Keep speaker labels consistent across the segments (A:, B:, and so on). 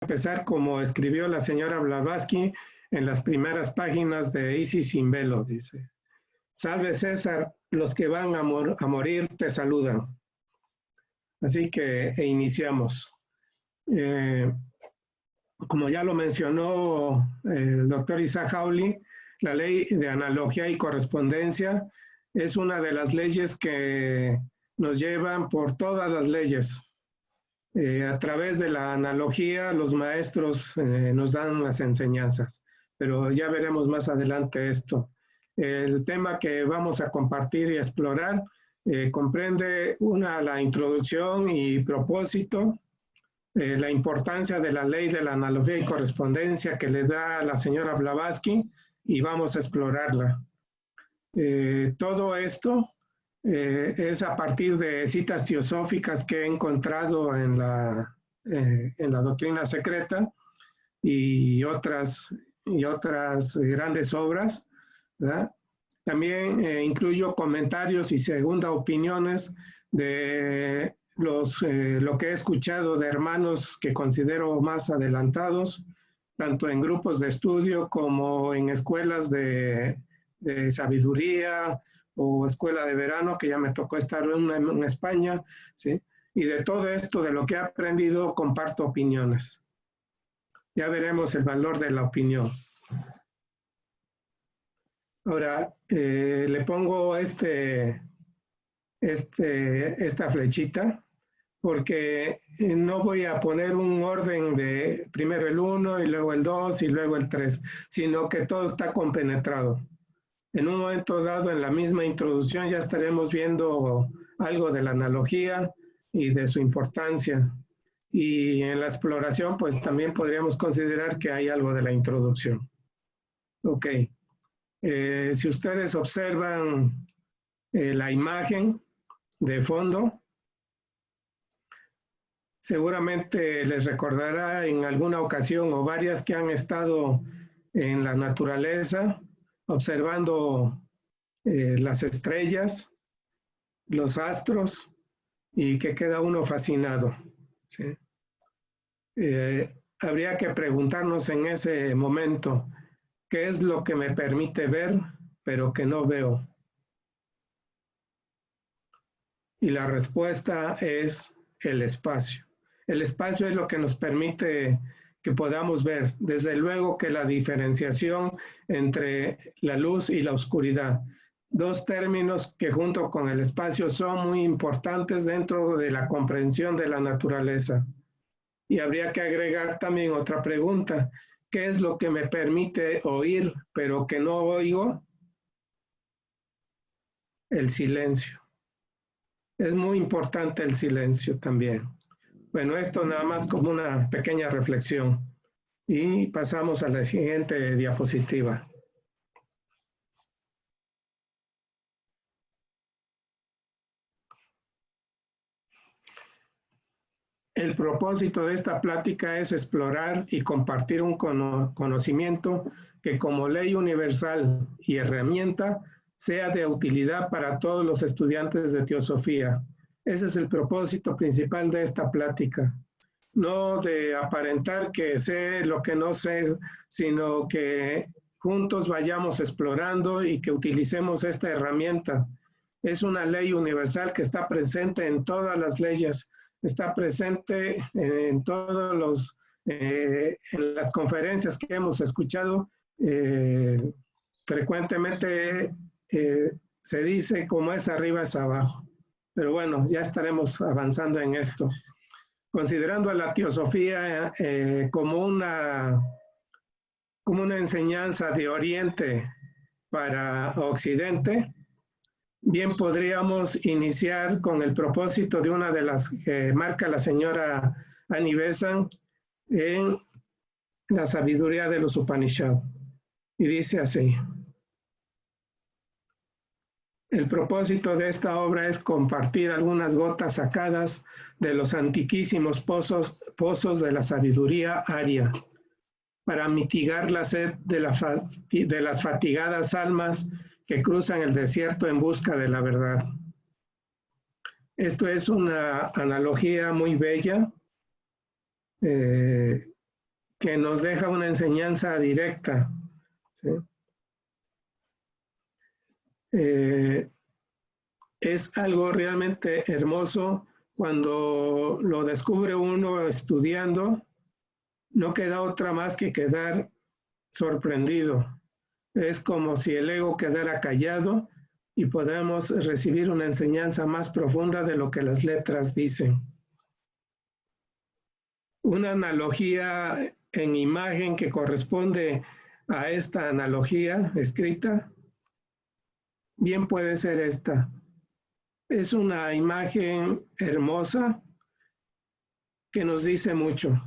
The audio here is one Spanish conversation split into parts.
A: empezar como escribió la señora Blavatsky en las primeras páginas de Isis sin velo, dice. Salve César, los que van a morir te saludan. Así que iniciamos. Como ya lo mencionó el doctor Isaac Hawley, la ley de analogía y correspondencia es una de las leyes que nos llevan por todas las leyes. A través de la analogía, los maestros nos dan las enseñanzas, pero ya veremos más adelante esto. El tema que vamos a compartir y explorar comprende la introducción y propósito, la importancia de la ley de la analogía y correspondencia que le da la señora Blavatsky, y vamos a explorarla. Todo esto es a partir de citas teosóficas que he encontrado en la doctrina secreta y otras grandes obras, ¿verdad? También incluyo comentarios y segunda opiniones de lo que he escuchado de hermanos que considero más adelantados, tanto en grupos de estudio como en escuelas de sabiduría o escuela de verano, que ya me tocó estar en España, ¿sí? Y de todo esto, de lo que he aprendido, comparto opiniones. Ya veremos el valor de la opinión. Ahora, le pongo esta flechita, porque no voy a poner un orden de primero el 1 y luego el 2 y luego el 3, sino que todo está compenetrado. En un momento dado, en la misma introducción, ya estaremos viendo algo de la analogía y de su importancia. Y en la exploración, pues también podríamos considerar que hay algo de la introducción. Ok. Si ustedes observan la imagen de fondo, seguramente les recordará en alguna ocasión o varias que han estado en la naturaleza, observando las estrellas, los astros, y que queda uno fascinado, ¿sí? Habría que preguntarnos en ese momento, ¿qué es lo que me permite ver, pero que no veo? Y la respuesta es el espacio. El espacio es lo que nos permite que podamos ver. Desde luego que la diferenciación entre la luz y la oscuridad, dos términos que junto con el espacio son muy importantes dentro de la comprensión de la naturaleza. Y habría que agregar también otra pregunta. ¿Qué es lo que me permite oír, pero que no oigo? El silencio. Es muy importante el silencio también. Bueno, esto nada más como una pequeña reflexión. Y pasamos a la siguiente diapositiva. El propósito de esta plática es explorar y compartir un conocimiento que como ley universal y herramienta sea de utilidad para todos los estudiantes de teosofía. Ese es el propósito principal de esta plática. No de aparentar que sé lo que no sé, sino que juntos vayamos explorando y que utilicemos esta herramienta. Es una ley universal que está presente en todas las leyes, está presente en todos en las conferencias que hemos escuchado. Frecuentemente se dice como es arriba es abajo. Pero bueno, ya estaremos avanzando en esto. Considerando a la teosofía como una enseñanza de Oriente para Occidente, bien podríamos iniciar con el propósito de una de las que marca la señora Annie Besant en la sabiduría de los Upanishads. Y dice así: el propósito de esta obra es compartir algunas gotas sacadas de los antiquísimos pozos de la sabiduría aria, para mitigar la sed de las fatigadas almas que cruzan el desierto en busca de la verdad. Esto es una analogía muy bella que nos deja una enseñanza directa, ¿sí? Es algo realmente hermoso cuando lo descubre uno estudiando, no queda otra más que quedar sorprendido. Es como si el ego quedara callado y podemos recibir una enseñanza más profunda de lo que las letras dicen. Una analogía en imagen que corresponde a esta analogía escrita, bien puede ser esta. Es una imagen hermosa que nos dice mucho.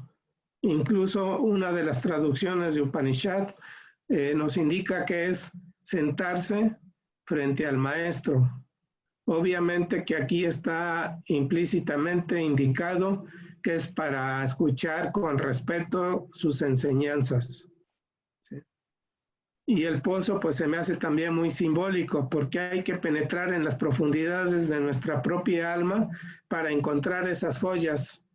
A: Incluso una de las traducciones de Upanishad nos indica que es sentarse frente al maestro. Obviamente que aquí está implícitamente indicado que es para escuchar con respeto sus enseñanzas. ¿Sí? Y el pozo pues se me hace también muy simbólico porque hay que penetrar en las profundidades de nuestra propia alma para encontrar esas joyas,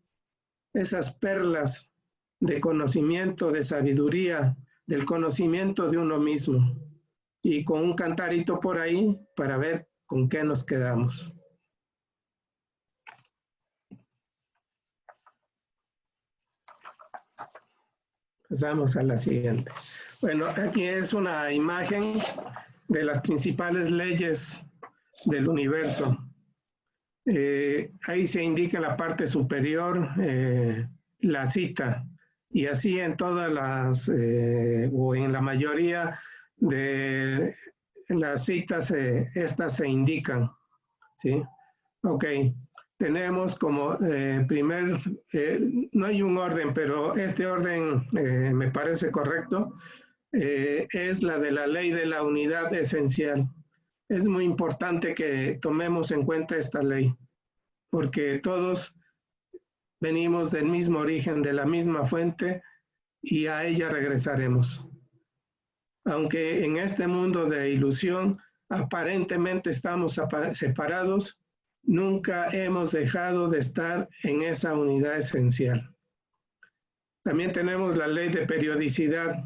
A: esas perlas de conocimiento, de sabiduría, del conocimiento de uno mismo. Y con un cantarito por ahí para ver con qué nos quedamos. Pasamos a la siguiente. Bueno, aquí es una imagen de las principales leyes del universo. Ahí se indica en la parte superior la cita, y así en todas las, o en la mayoría de las citas, estas se indican, ¿sí? Ok, tenemos como no hay un orden, pero este orden me parece correcto, es la de la ley de la unidad esencial. Es muy importante que tomemos en cuenta esta ley, porque todos venimos del mismo origen, de la misma fuente, y a ella regresaremos. Aunque en este mundo de ilusión aparentemente estamos separados, nunca hemos dejado de estar en esa unidad esencial. También tenemos la ley de periodicidad,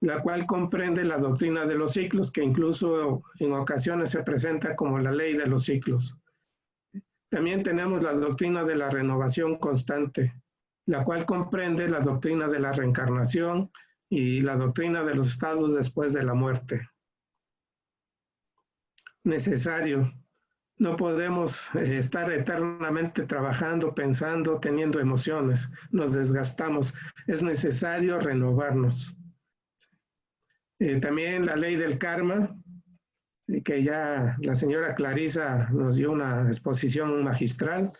A: la cual comprende la doctrina de los ciclos, que incluso en ocasiones se presenta como la ley de los ciclos. También tenemos la doctrina de la renovación constante, la cual comprende la doctrina de la reencarnación y la doctrina de los estados después de la muerte. Necesario. No podemos estar eternamente trabajando, pensando, teniendo emociones. Nos desgastamos. Es necesario renovarnos. También la ley del karma, ¿sí? Que ya la señora Clarisa nos dio una exposición magistral.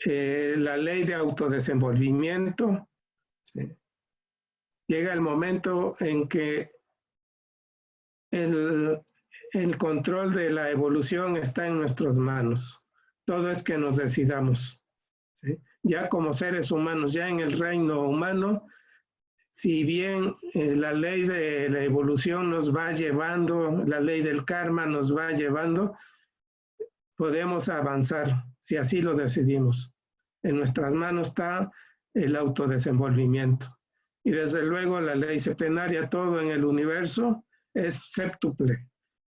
A: La ley de autodesenvolvimiento. ¿Sí? Llega el momento en que el control de la evolución está en nuestras manos. Todo es que nos decidamos, ¿sí? Ya como seres humanos, ya en el reino humano, si bien la ley de la evolución nos va llevando, la ley del karma nos va llevando, podemos avanzar si así lo decidimos. En nuestras manos está el autodesenvolvimiento. Y desde luego la ley septenaria, todo en el universo es séptuple.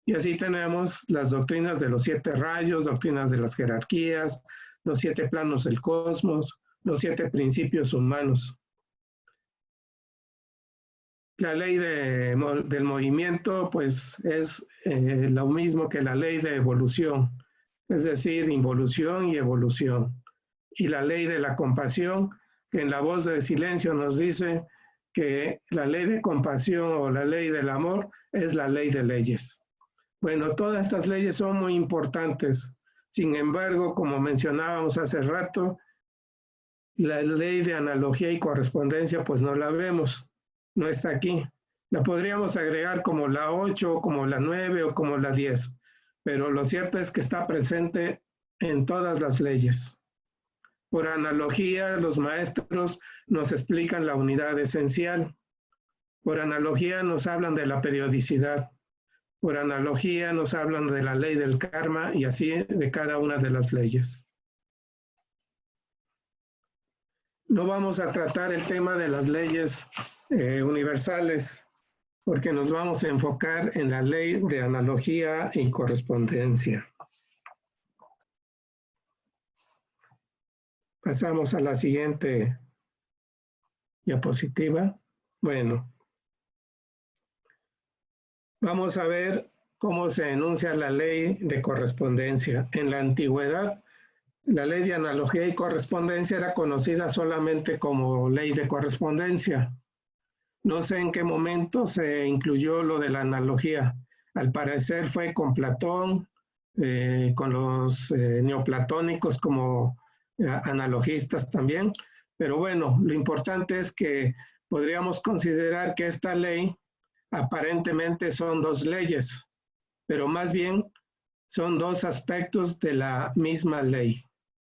A: Y así tenemos las doctrinas de los 7 rayos, doctrinas de las jerarquías, los 7 planos del cosmos, los 7 principios humanos. La ley del movimiento, pues, es lo mismo que la ley de evolución, es decir, involución y evolución. Y la ley de la compasión, que en la voz de silencio nos dice que la ley de compasión o la ley del amor es la ley de leyes. Bueno, todas estas leyes son muy importantes. Sin embargo, como mencionábamos hace rato, la ley de analogía y correspondencia, pues no la vemos, no está aquí. La podríamos agregar como la 8, como la 9 o como la 10, pero lo cierto es que está presente en todas las leyes. Por analogía, los maestros nos explican la unidad esencial. Por analogía nos hablan de la periodicidad. Por analogía nos hablan de la ley del karma y así de cada una de las leyes. No vamos a tratar el tema de las leyes universales, porque nos vamos a enfocar en la ley de analogía y correspondencia. Pasamos a la siguiente diapositiva. Bueno, vamos a ver cómo se enuncia la ley de correspondencia. En la antigüedad, la ley de analogía y correspondencia era conocida solamente como ley de correspondencia. No sé en qué momento se incluyó lo de la analogía. Al parecer fue con Platón, con los neoplatónicos como analogistas también. Pero bueno, lo importante es que podríamos considerar que esta ley aparentemente son dos leyes, pero más bien son dos aspectos de la misma ley.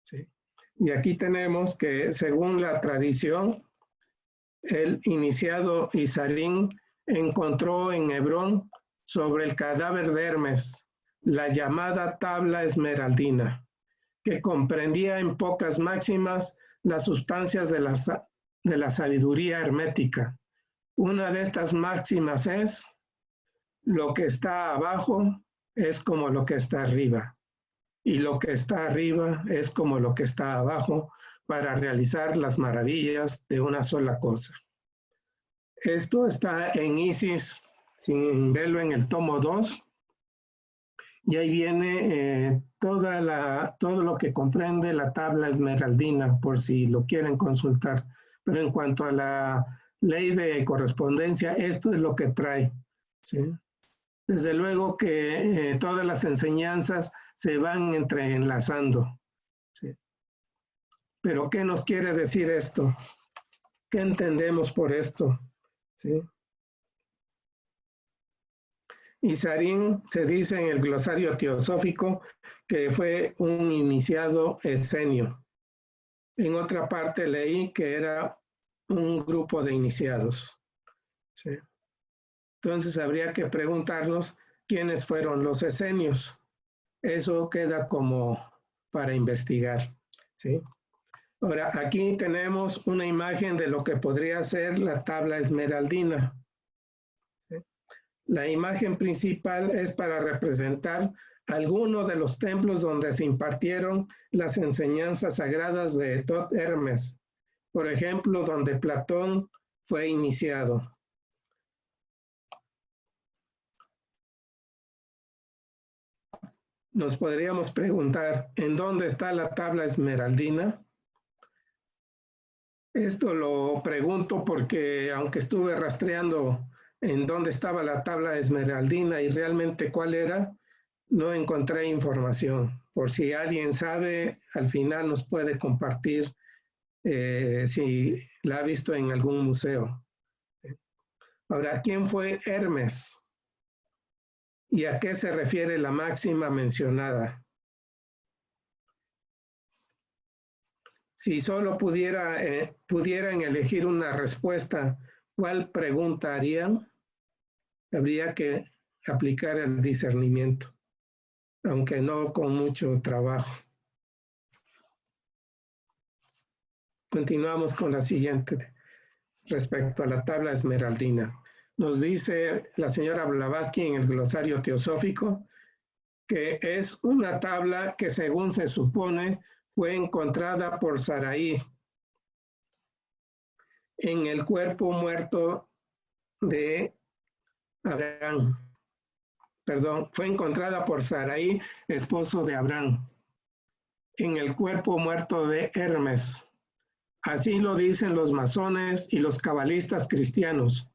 A: ¿Sí? Y aquí tenemos que, según la tradición, el iniciado Isarín encontró en Hebrón, sobre el cadáver de Hermes, la llamada tabla esmeraldina, que comprendía en pocas máximas las sustancias de la sabiduría hermética. Una de estas máximas es: lo que está abajo es como lo que está arriba, y lo que está arriba es como lo que está abajo, para realizar las maravillas de una sola cosa. Esto está en Isis, sin verlo, en el tomo 2, y ahí viene todo lo que comprende la tabla esmeraldina, por si lo quieren consultar. Pero en cuanto a la ley de correspondencia, esto es lo que trae, ¿sí? Desde luego que todas las enseñanzas se van entrelazando, ¿sí? Pero ¿qué nos quiere decir esto? ¿Qué entendemos por esto? ¿Sí? Isarín se dice en el glosario teosófico que fue un iniciado esenio. En otra parte leí que era un grupo de iniciados. ¿Sí? Entonces habría que preguntarnos quiénes fueron los esenios. Eso queda como para investigar. ¿Sí? Ahora, aquí tenemos una imagen de lo que podría ser la tabla esmeraldina. ¿Sí? La imagen principal es para representar alguno de los templos donde se impartieron las enseñanzas sagradas de Tot Hermes, por ejemplo, donde Platón fue iniciado. Nos podríamos preguntar, ¿en dónde está la tabla esmeraldina? Esto lo pregunto porque, aunque estuve rastreando en dónde estaba la tabla esmeraldina y realmente cuál era, no encontré información. Por si alguien sabe, al final nos puede compartir si la ha visto en algún museo. Ahora, ¿quién fue Hermes? ¿Y a qué se refiere la máxima mencionada? Si solo pudieran elegir una respuesta, ¿cuál pregunta harían? Habría que aplicar el discernimiento, aunque no con mucho trabajo. Continuamos con la siguiente, respecto a la tabla esmeraldina. Nos dice la señora Blavatsky en el glosario teosófico que es una tabla que, según se supone, fue encontrada por Sarai en el cuerpo muerto de Abraham. Perdón, fue encontrada por Sarai, esposo de Abraham, en el cuerpo muerto de Hermes. Así lo dicen los masones y los cabalistas cristianos.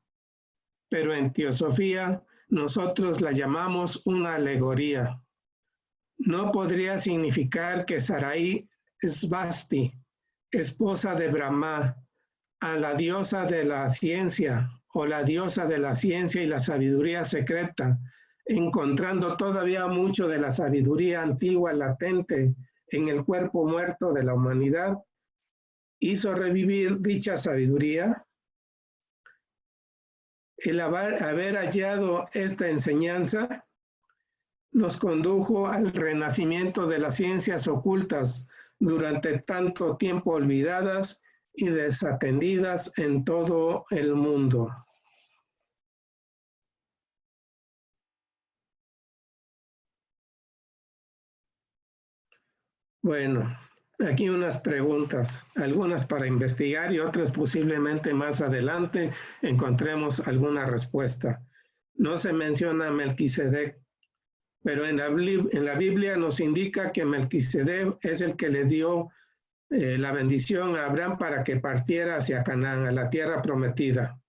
A: Pero en teosofía nosotros la llamamos una alegoría. No podría significar que Sarai es Vasti, esposa de Brahma, a la diosa de la ciencia o la diosa de la ciencia y la sabiduría secreta, encontrando todavía mucho de la sabiduría antigua latente en el cuerpo muerto de la humanidad, hizo revivir dicha sabiduría. El haber hallado esta enseñanza nos condujo al renacimiento de las ciencias ocultas durante tanto tiempo olvidadas y desatendidas en todo el mundo. Bueno, aquí unas preguntas, algunas para investigar y otras posiblemente más adelante encontremos alguna respuesta. No se menciona a Melquisedec, pero en la Biblia nos indica que Melquisedec es el que le dio la bendición a Abraham para que partiera hacia Canaán, a la tierra prometida.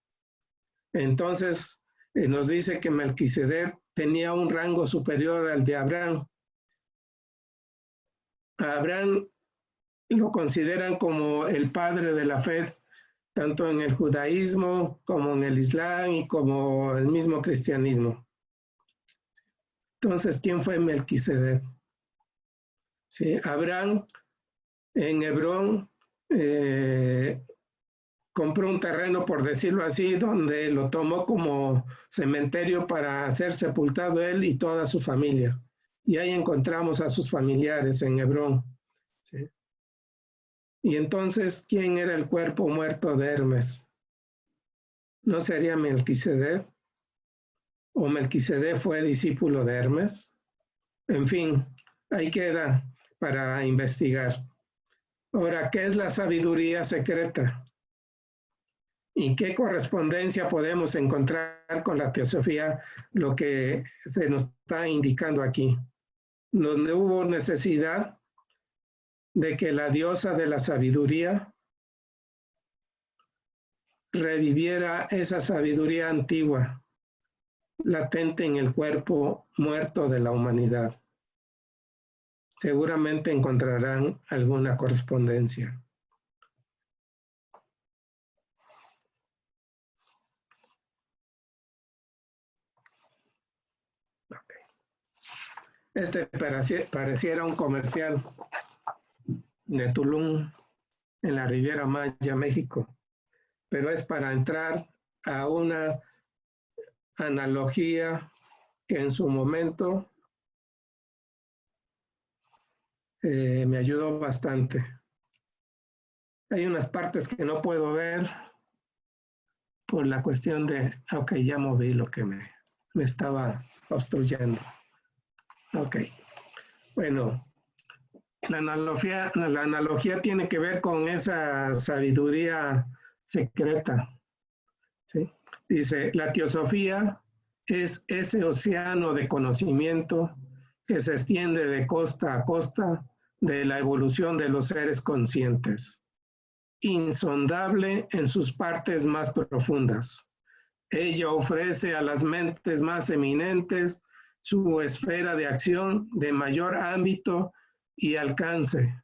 A: Entonces, nos dice que Melquisedec tenía un rango superior al de Abraham. A Abraham lo consideran como el padre de la fe, tanto en el judaísmo como en el islam y como el mismo cristianismo. Entonces, ¿quién fue Melquisedec? Sí, Abraham en Hebrón compró un terreno, por decirlo así, donde lo tomó como cementerio para ser sepultado él y toda su familia. Y ahí encontramos a sus familiares en Hebrón. ¿Sí? Y entonces, ¿quién era el cuerpo muerto de Hermes? ¿No sería Melquisedec? ¿O Melquisedec fue discípulo de Hermes? En fin, ahí queda para investigar. Ahora, ¿qué es la sabiduría secreta? ¿Y qué correspondencia podemos encontrar con la teosofía? Lo que se nos está indicando aquí. Donde hubo necesidad de que la diosa de la sabiduría reviviera esa sabiduría antigua, latente en el cuerpo muerto de la humanidad. Seguramente encontrarán alguna correspondencia. Okay. Este pareciera un comercial de Tulum, en la Riviera Maya, México, pero es para entrar a una analogía que en su momento me ayudó bastante. Hay unas partes que no puedo ver por la cuestión de, ok, ya moví lo que me estaba obstruyendo. Ok, bueno, la analogía tiene que ver con esa sabiduría secreta. ¿Sí? Dice, la teosofía es ese océano de conocimiento que se extiende de costa a costa de la evolución de los seres conscientes, insondable en sus partes más profundas. Ella ofrece a las mentes más eminentes su esfera de acción de mayor ámbito y alcance.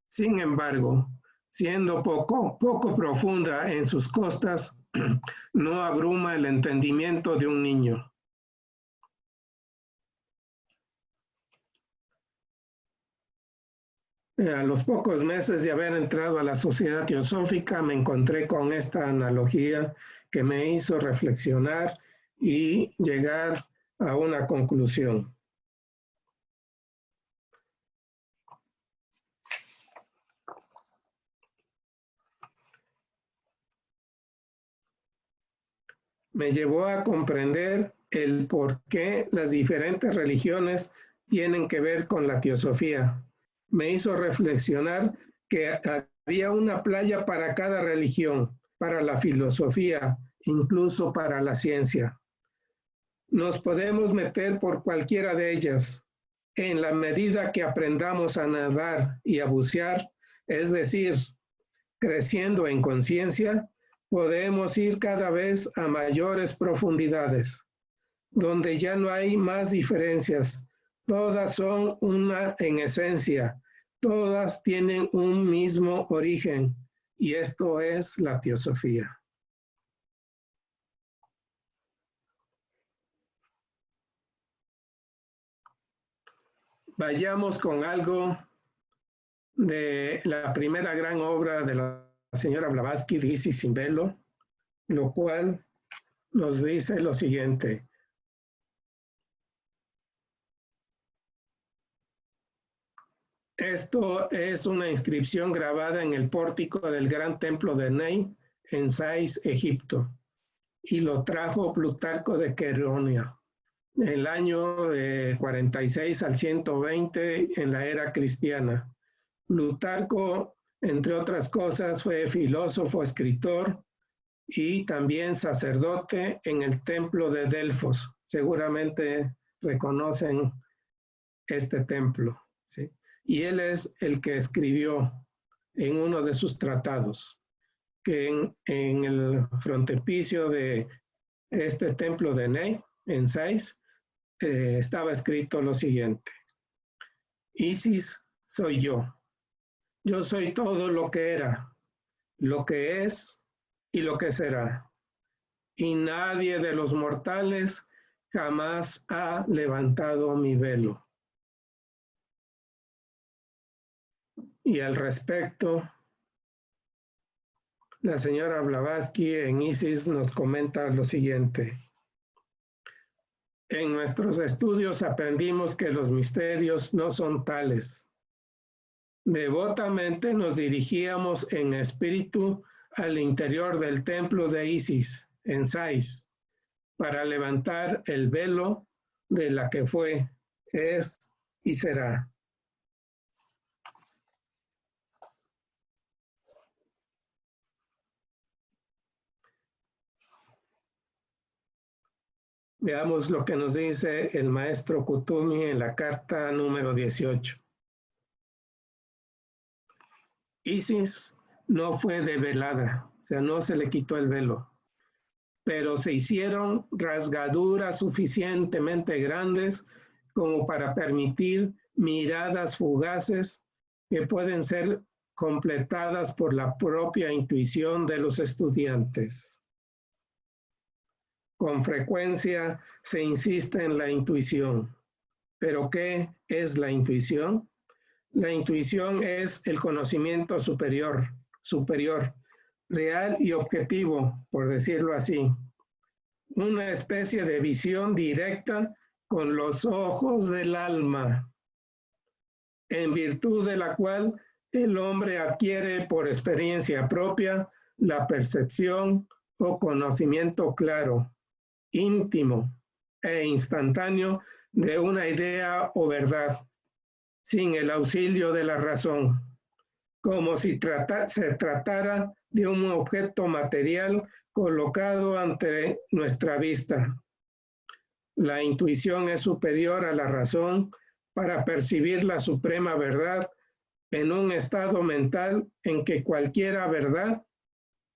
A: Sin embargo, siendo poco profunda en sus costas, no abruma el entendimiento de un niño. A los pocos meses de haber entrado a la sociedad teosófica, me encontré con esta analogía que me hizo reflexionar y llegar a una conclusión. Me llevó a comprender el por qué las diferentes religiones tienen que ver con la teosofía. Me hizo reflexionar que había una playa para cada religión, para la filosofía, incluso para la ciencia. Nos podemos meter por cualquiera de ellas, en la medida que aprendamos a nadar y a bucear, es decir, creciendo en conciencia, podemos ir cada vez a mayores profundidades, donde ya no hay más diferencias. Todas son una en esencia, todas tienen un mismo origen, y esto es la teosofía. Vayamos con algo de la primera gran obra de la señora Blavatsky, Visi sin velo, lo cual nos dice lo siguiente. Esto es una inscripción grabada en el pórtico del gran templo de Ney, en Sais, Egipto, y lo trajo Plutarco de Queronea, en el año 46 al 120 en la era cristiana. Plutarco, entre otras cosas, fue filósofo, escritor y también sacerdote en el templo de Delfos. Seguramente reconocen este templo, ¿sí? Y él es el que escribió en uno de sus tratados que en el frontispicio de este templo de Ney, en Sais, estaba escrito lo siguiente: Isis soy yo. Yo soy todo lo que era, lo que es y lo que será. Y nadie de los mortales jamás ha levantado mi velo. Y al respecto, la señora Blavatsky en Isis nos comenta lo siguiente: en nuestros estudios aprendimos que los misterios no son tales. Devotamente nos dirigíamos en espíritu al interior del templo de Isis, en Sais, para levantar el velo de la que fue, es y será. Veamos lo que nos dice el maestro Kutumi en la carta número 18. Isis no fue develada, o sea, no se le quitó el velo, pero se hicieron rasgaduras suficientemente grandes como para permitir miradas fugaces que pueden ser completadas por la propia intuición de los estudiantes. Con frecuencia se insiste en la intuición. ¿Pero qué es la intuición? La intuición es el conocimiento superior, real y objetivo, por decirlo así. Una especie de visión directa con los ojos del alma, en virtud de la cual el hombre adquiere por experiencia propia la percepción o conocimiento claro, íntimo e instantáneo de una idea o verdad, sin el auxilio de la razón, como si se tratara de un objeto material colocado ante nuestra vista. La intuición es superior a la razón para percibir la suprema verdad en un estado mental en que cualquier verdad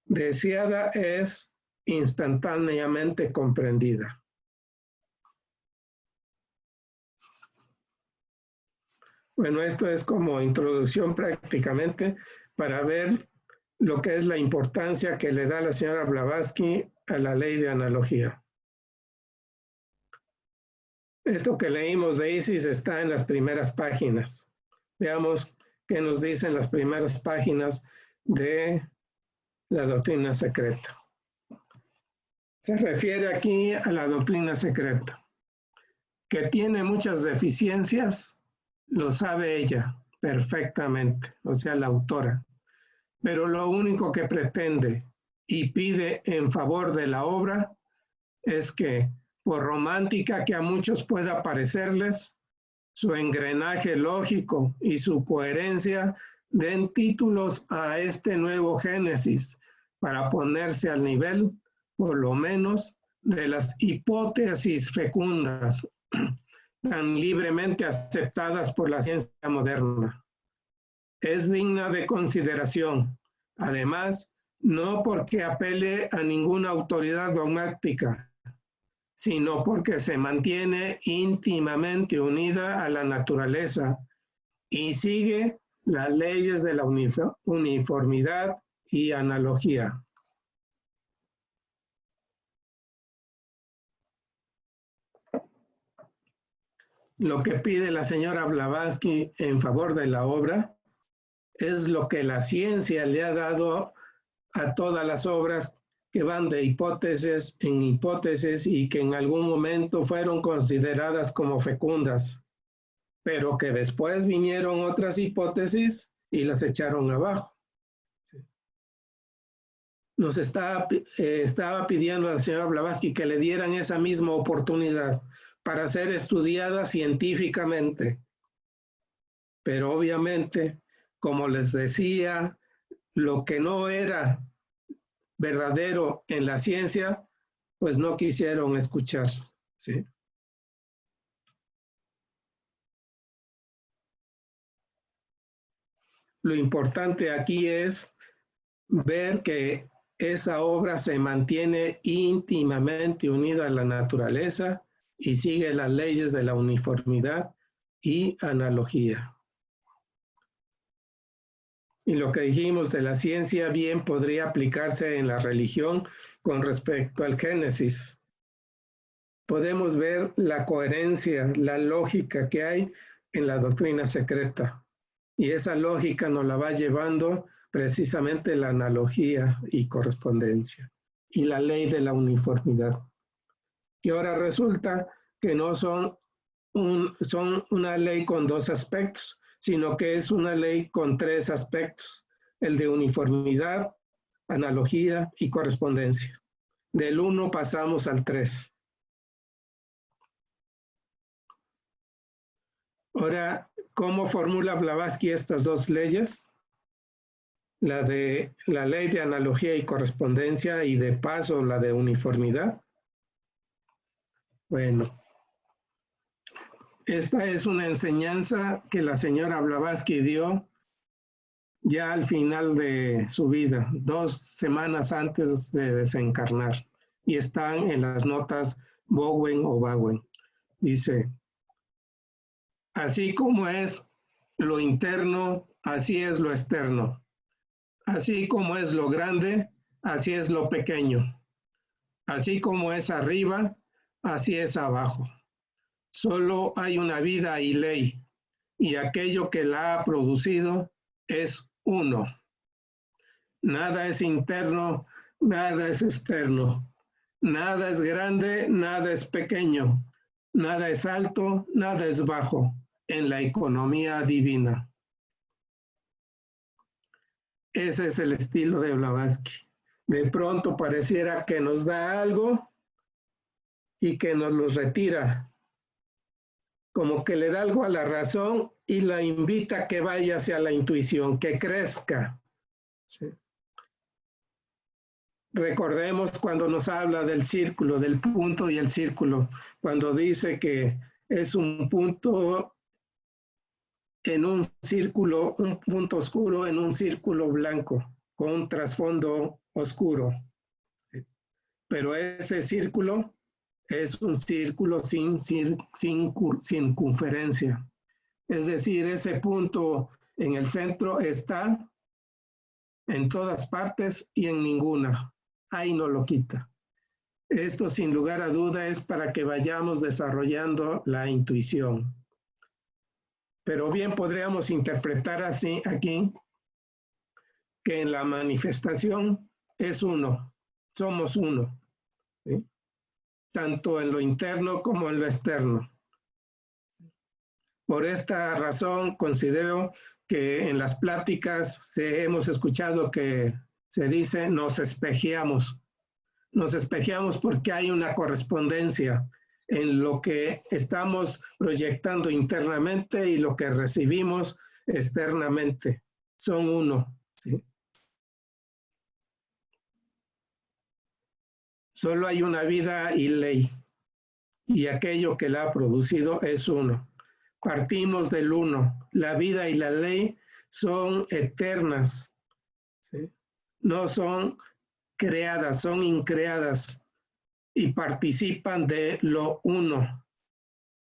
A: deseada es instantáneamente comprendida. Bueno, esto es como introducción prácticamente para ver lo que es la importancia que le da la señora Blavatsky a la ley de analogía. Esto que leímos de Isis está en las primeras páginas. Veamos qué nos dicen las primeras páginas de la doctrina secreta. Se refiere aquí a la doctrina secreta, que tiene muchas deficiencias, lo sabe ella perfectamente, o sea, la autora. Pero lo único que pretende y pide en favor de la obra es que, por romántica que a muchos pueda parecerles, su engranaje lógico y su coherencia den títulos a este nuevo Génesis para ponerse al nivel, por lo menos, de las hipótesis fecundas tan libremente aceptadas por la ciencia moderna. Es digna de consideración, además, no porque apele a ninguna autoridad dogmática, sino porque se mantiene íntimamente unida a la naturaleza y sigue las leyes de la uniformidad y analogía. Lo que pide la señora Blavatsky en favor de la obra es lo que la ciencia le ha dado a todas las obras que van de hipótesis en hipótesis y que en algún momento fueron consideradas como fecundas. pero que después vinieron otras hipótesis y las echaron abajo. Nos estaba pidiendo al señor Blavatsky que le dieran esa misma oportunidad para ser estudiada científicamente. Pero obviamente, como les decía, lo que no era verdadero en la ciencia, pues no quisieron escuchar, ¿sí? Lo importante aquí es ver que esa obra se mantiene íntimamente unida a la naturaleza y sigue las leyes de la uniformidad y analogía. Y lo que dijimos de la ciencia bien podría aplicarse en la religión con respecto al Génesis. Podemos ver la coherencia, la lógica que hay en la doctrina secreta. Y esa lógica nos la va llevando precisamente la analogía y correspondencia y la ley de la uniformidad. Y ahora resulta que no son una ley con dos aspectos, sino que es una ley con tres aspectos: el de uniformidad, analogía y correspondencia. Del 1 pasamos al 3. Ahora, ¿cómo formula Blavatsky estas dos leyes? La ley de analogía y correspondencia, y de paso la de uniformidad. Bueno, esta es una enseñanza que la señora Blavatsky dio ya al final de su vida, 2 semanas antes de desencarnar, y están en las notas Bowen o Bowen. Dice: así como es lo interno, así es lo externo. Así como es lo grande, así es lo pequeño. Así como es arriba, así es abajo. Solo hay una vida y ley, y aquello que la ha producido es uno. Nada es interno, nada es externo. Nada es grande, nada es pequeño. Nada es alto, nada es bajo en la economía divina. Ese es el estilo de Blavatsky. De pronto pareciera que nos da algo y que nos lo retira, como que le da algo a la razón y la invita a que vaya hacia la intuición, que crezca. ¿Sí? Recordemos cuando nos habla del círculo, del punto y el círculo, cuando dice que es un punto en un círculo, un punto oscuro en un círculo blanco, con un trasfondo oscuro. ¿Sí? Pero ese círculo es un círculo sin circunferencia. Es decir, ese punto en el centro está en todas partes y en ninguna. Ahí no lo quita. Esto, sin lugar a duda, es para que vayamos desarrollando la intuición. Pero bien podríamos interpretar así aquí que en la manifestación es uno, somos uno, ¿sí? Tanto en lo interno como en lo externo. Por esta razón considero que en las pláticas hemos escuchado que se dice nos espejeamos. Nos espejeamos porque hay una correspondencia en lo que estamos proyectando internamente y lo que recibimos externamente. Son uno, ¿sí? Solo hay una vida y ley, y aquello que la ha producido es uno. Partimos del uno. La vida y la ley son eternas, ¿sí? No son creadas, son increadas y participan de lo uno,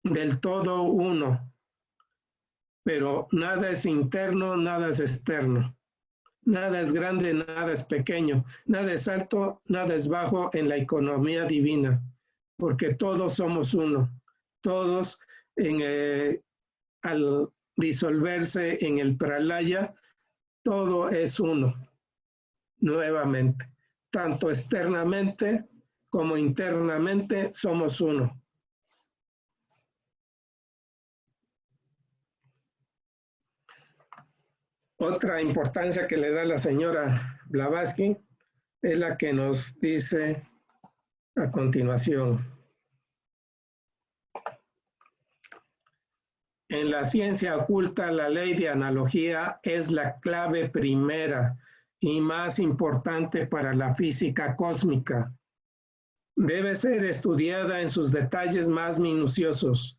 A: del todo uno. Pero nada es interno, nada es externo. Nada es grande, nada es pequeño. Nada es alto, nada es bajo en la economía divina. Porque todos somos uno. Todos al disolverse en el pralaya, todo es uno. Nuevamente, tanto externamente como internamente somos uno. Otra importancia que le da la señora Blavatsky es la que nos dice a continuación. En la ciencia oculta, la ley de analogía es la clave primera y más importante para la física cósmica. Debe ser estudiada en sus detalles más minuciosos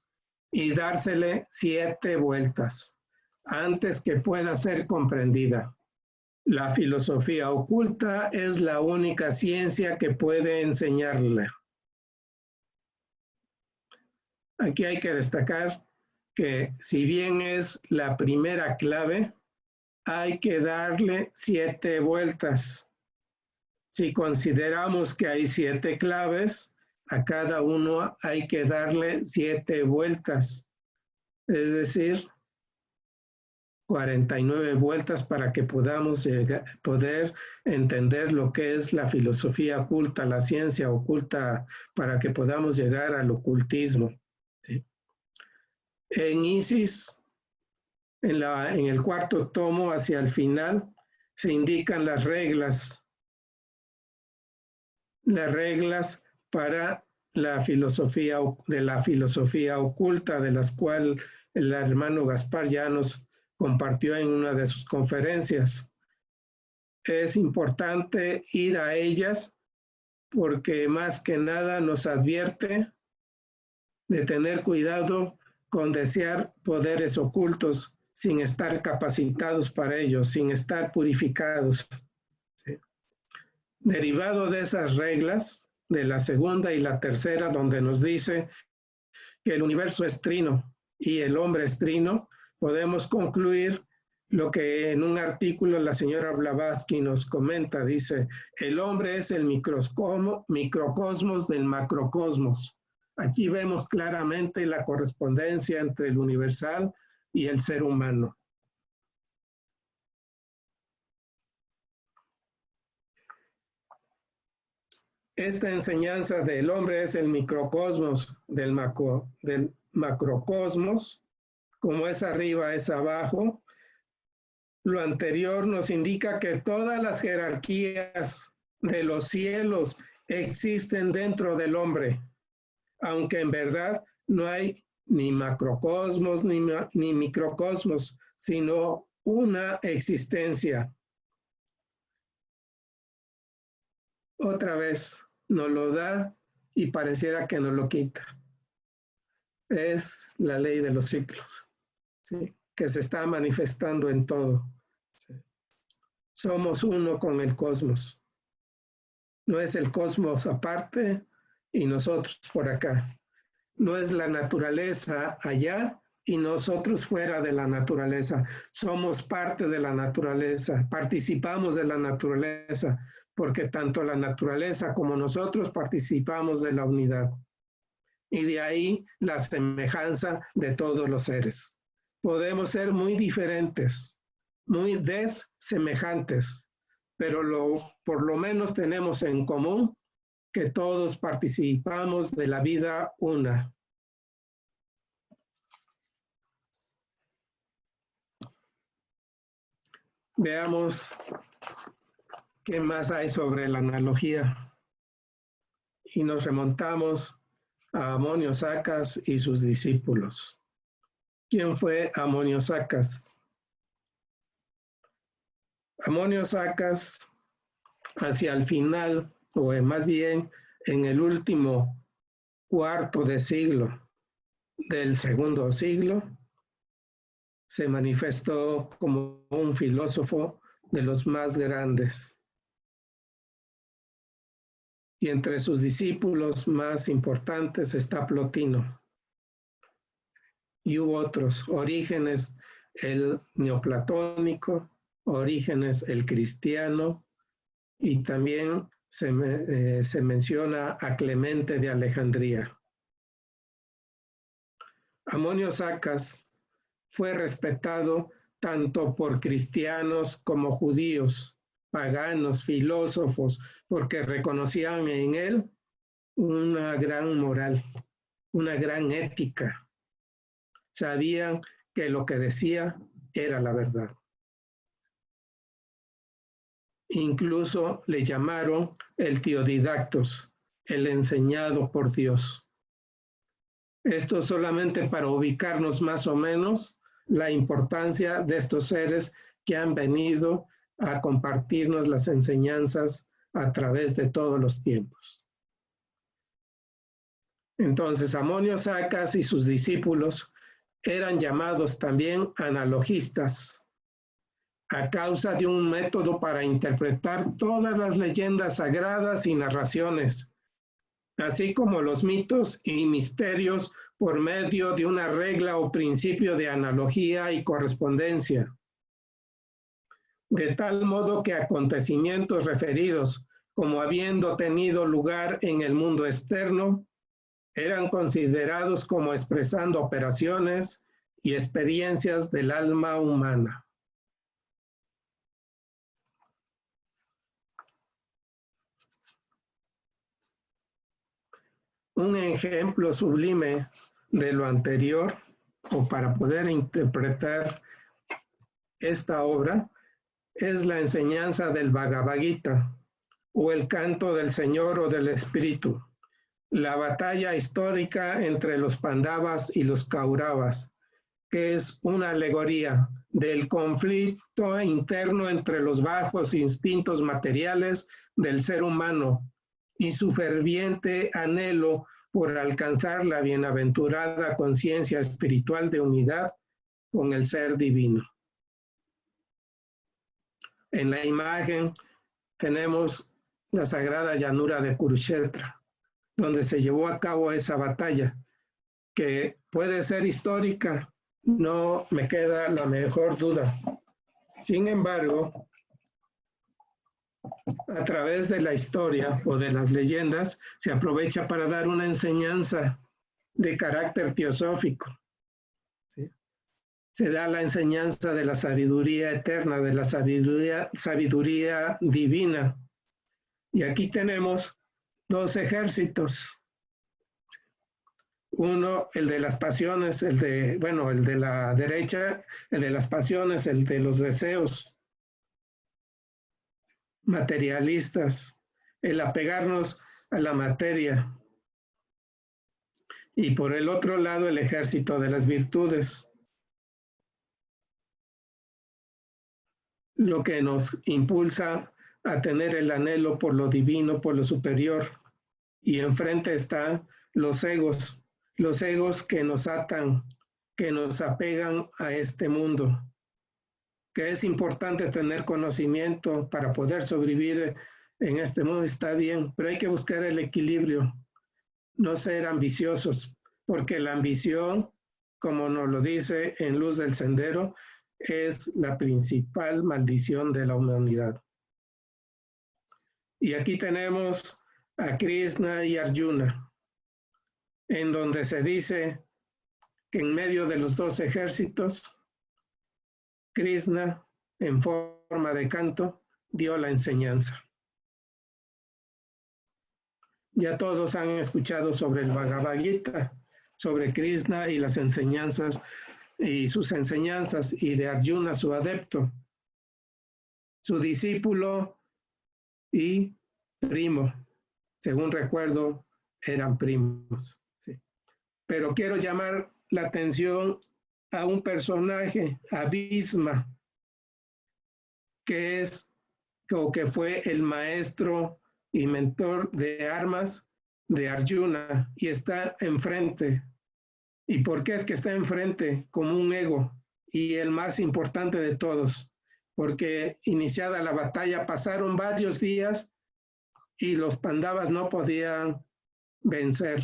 A: y dársele 7 vueltas antes que pueda ser comprendida. La filosofía oculta es la única ciencia que puede enseñarla. Aquí hay que destacar que si bien es la primera clave, hay que darle 7 vueltas. Si consideramos que hay 7 claves, a cada uno hay que darle 7 vueltas. Es decir, 49 vueltas para que podamos poder entender lo que es la filosofía oculta, la ciencia oculta, para que podamos llegar al ocultismo. ¿Sí? En Isis, en el 4.º tomo, hacia el final, se indican las reglas para la filosofía oculta, de las cuales el hermano Gaspar ya nos compartió en una de sus conferencias. Es importante ir a ellas porque más que nada nos advierte de tener cuidado con desear poderes ocultos sin estar capacitados para ellos, sin estar purificados. ¿Sí? Derivado de esas reglas, de la segunda y la tercera, donde nos dice que el universo es trino y el hombre es trino, podemos concluir lo que en un artículo la señora Blavatsky nos comenta. Dice, el hombre es el microcosmos del macrocosmos. Aquí vemos claramente la correspondencia entre el universal y el ser humano. Esta enseñanza del hombre es el microcosmos del macrocosmos, como es arriba es abajo. Lo anterior nos indica que todas las jerarquías de los cielos existen dentro del hombre, aunque en verdad no hay ni macrocosmos ni microcosmos, sino una existencia. Otra vez nos lo da y pareciera que nos lo quita. Es la ley de los ciclos, ¿sí? Que se está manifestando en todo. ¿Sí? Somos uno con el cosmos. No es el cosmos aparte y nosotros por acá. No es la naturaleza allá y nosotros fuera de la naturaleza. Somos parte de la naturaleza, participamos de la naturaleza, porque tanto la naturaleza como nosotros participamos de la unidad. Y de ahí la semejanza de todos los seres. Podemos ser muy diferentes, muy desemejantes, pero por lo menos tenemos en común que todos participamos de la vida una. Veamos qué más hay sobre la analogía. Y nos remontamos a Amonio Sacas y sus discípulos. ¿Quién fue Amonio Sacas? Amonio Sacas, hacia el final, o más bien en el último cuarto de siglo del segundo siglo, se manifestó como un filósofo de los más grandes. Y entre sus discípulos más importantes está Plotino. Y hubo otros, Orígenes el neoplatónico, Orígenes el cristiano, y también se menciona a Clemente de Alejandría. Amonio Sacas fue respetado tanto por cristianos como judíos, paganos, filósofos, porque reconocían en él una gran moral, una gran ética. Sabían que lo que decía era la verdad. Incluso le llamaron el Teodidactos, el enseñado por Dios. Esto solamente para ubicarnos más o menos la importancia de estos seres que han venido a compartirnos las enseñanzas a través de todos los tiempos. Entonces, Amonio Sacas y sus discípulos eran llamados también analogistas, a causa de un método para interpretar todas las leyendas sagradas y narraciones, así como los mitos y misterios por medio de una regla o principio de analogía y correspondencia. De tal modo que acontecimientos referidos como habiendo tenido lugar en el mundo externo eran considerados como expresando operaciones y experiencias del alma humana. Un ejemplo sublime de lo anterior, o para poder interpretar esta obra, es la enseñanza del Bhagavad Gita, o el canto del Señor o del Espíritu, la batalla histórica entre los Pandavas y los Kauravas, que es una alegoría del conflicto interno entre los bajos instintos materiales del ser humano y su ferviente anhelo por alcanzar la bienaventurada conciencia espiritual de unidad con el ser divino. En la imagen tenemos la sagrada llanura de Kurukshetra, donde se llevó a cabo esa batalla, que puede ser histórica, no me queda la mejor duda. Sin embargo, a través de la historia o de las leyendas, se aprovecha para dar una enseñanza de carácter teosófico. ¿Sí? Se da la enseñanza de la sabiduría eterna, de la sabiduría divina. Y aquí tenemos dos ejércitos. Uno, el de las pasiones, el de la derecha, el de las pasiones, el de los deseos materialistas, el apegarnos a la materia. Y por el otro lado, el ejército de las virtudes, lo que nos impulsa a tener el anhelo por lo divino, por lo superior. Y enfrente están los egos que nos atan, que nos apegan a este mundo. Que es importante tener conocimiento para poder sobrevivir en este mundo, está bien, pero hay que buscar el equilibrio, no ser ambiciosos, porque la ambición, como nos lo dice en Luz del Sendero, es la principal maldición de la humanidad. Y aquí tenemos a Krishna y Arjuna, en donde se dice que en medio de los dos ejércitos, Krishna, en forma de canto, dio la enseñanza. Ya todos han escuchado sobre el Bhagavad Gita, sobre Krishna y las enseñanzas, y sus enseñanzas, y de Arjuna, su adepto, su discípulo y primo. Según recuerdo, eran primos. Sí. Pero quiero llamar la atención a un personaje, a Bhisma, que fue el maestro y mentor de armas de Arjuna, y está enfrente. ¿Y por qué es que está enfrente? Como un ego, y el más importante de todos, porque iniciada la batalla pasaron varios días y los Pandavas no podían vencer,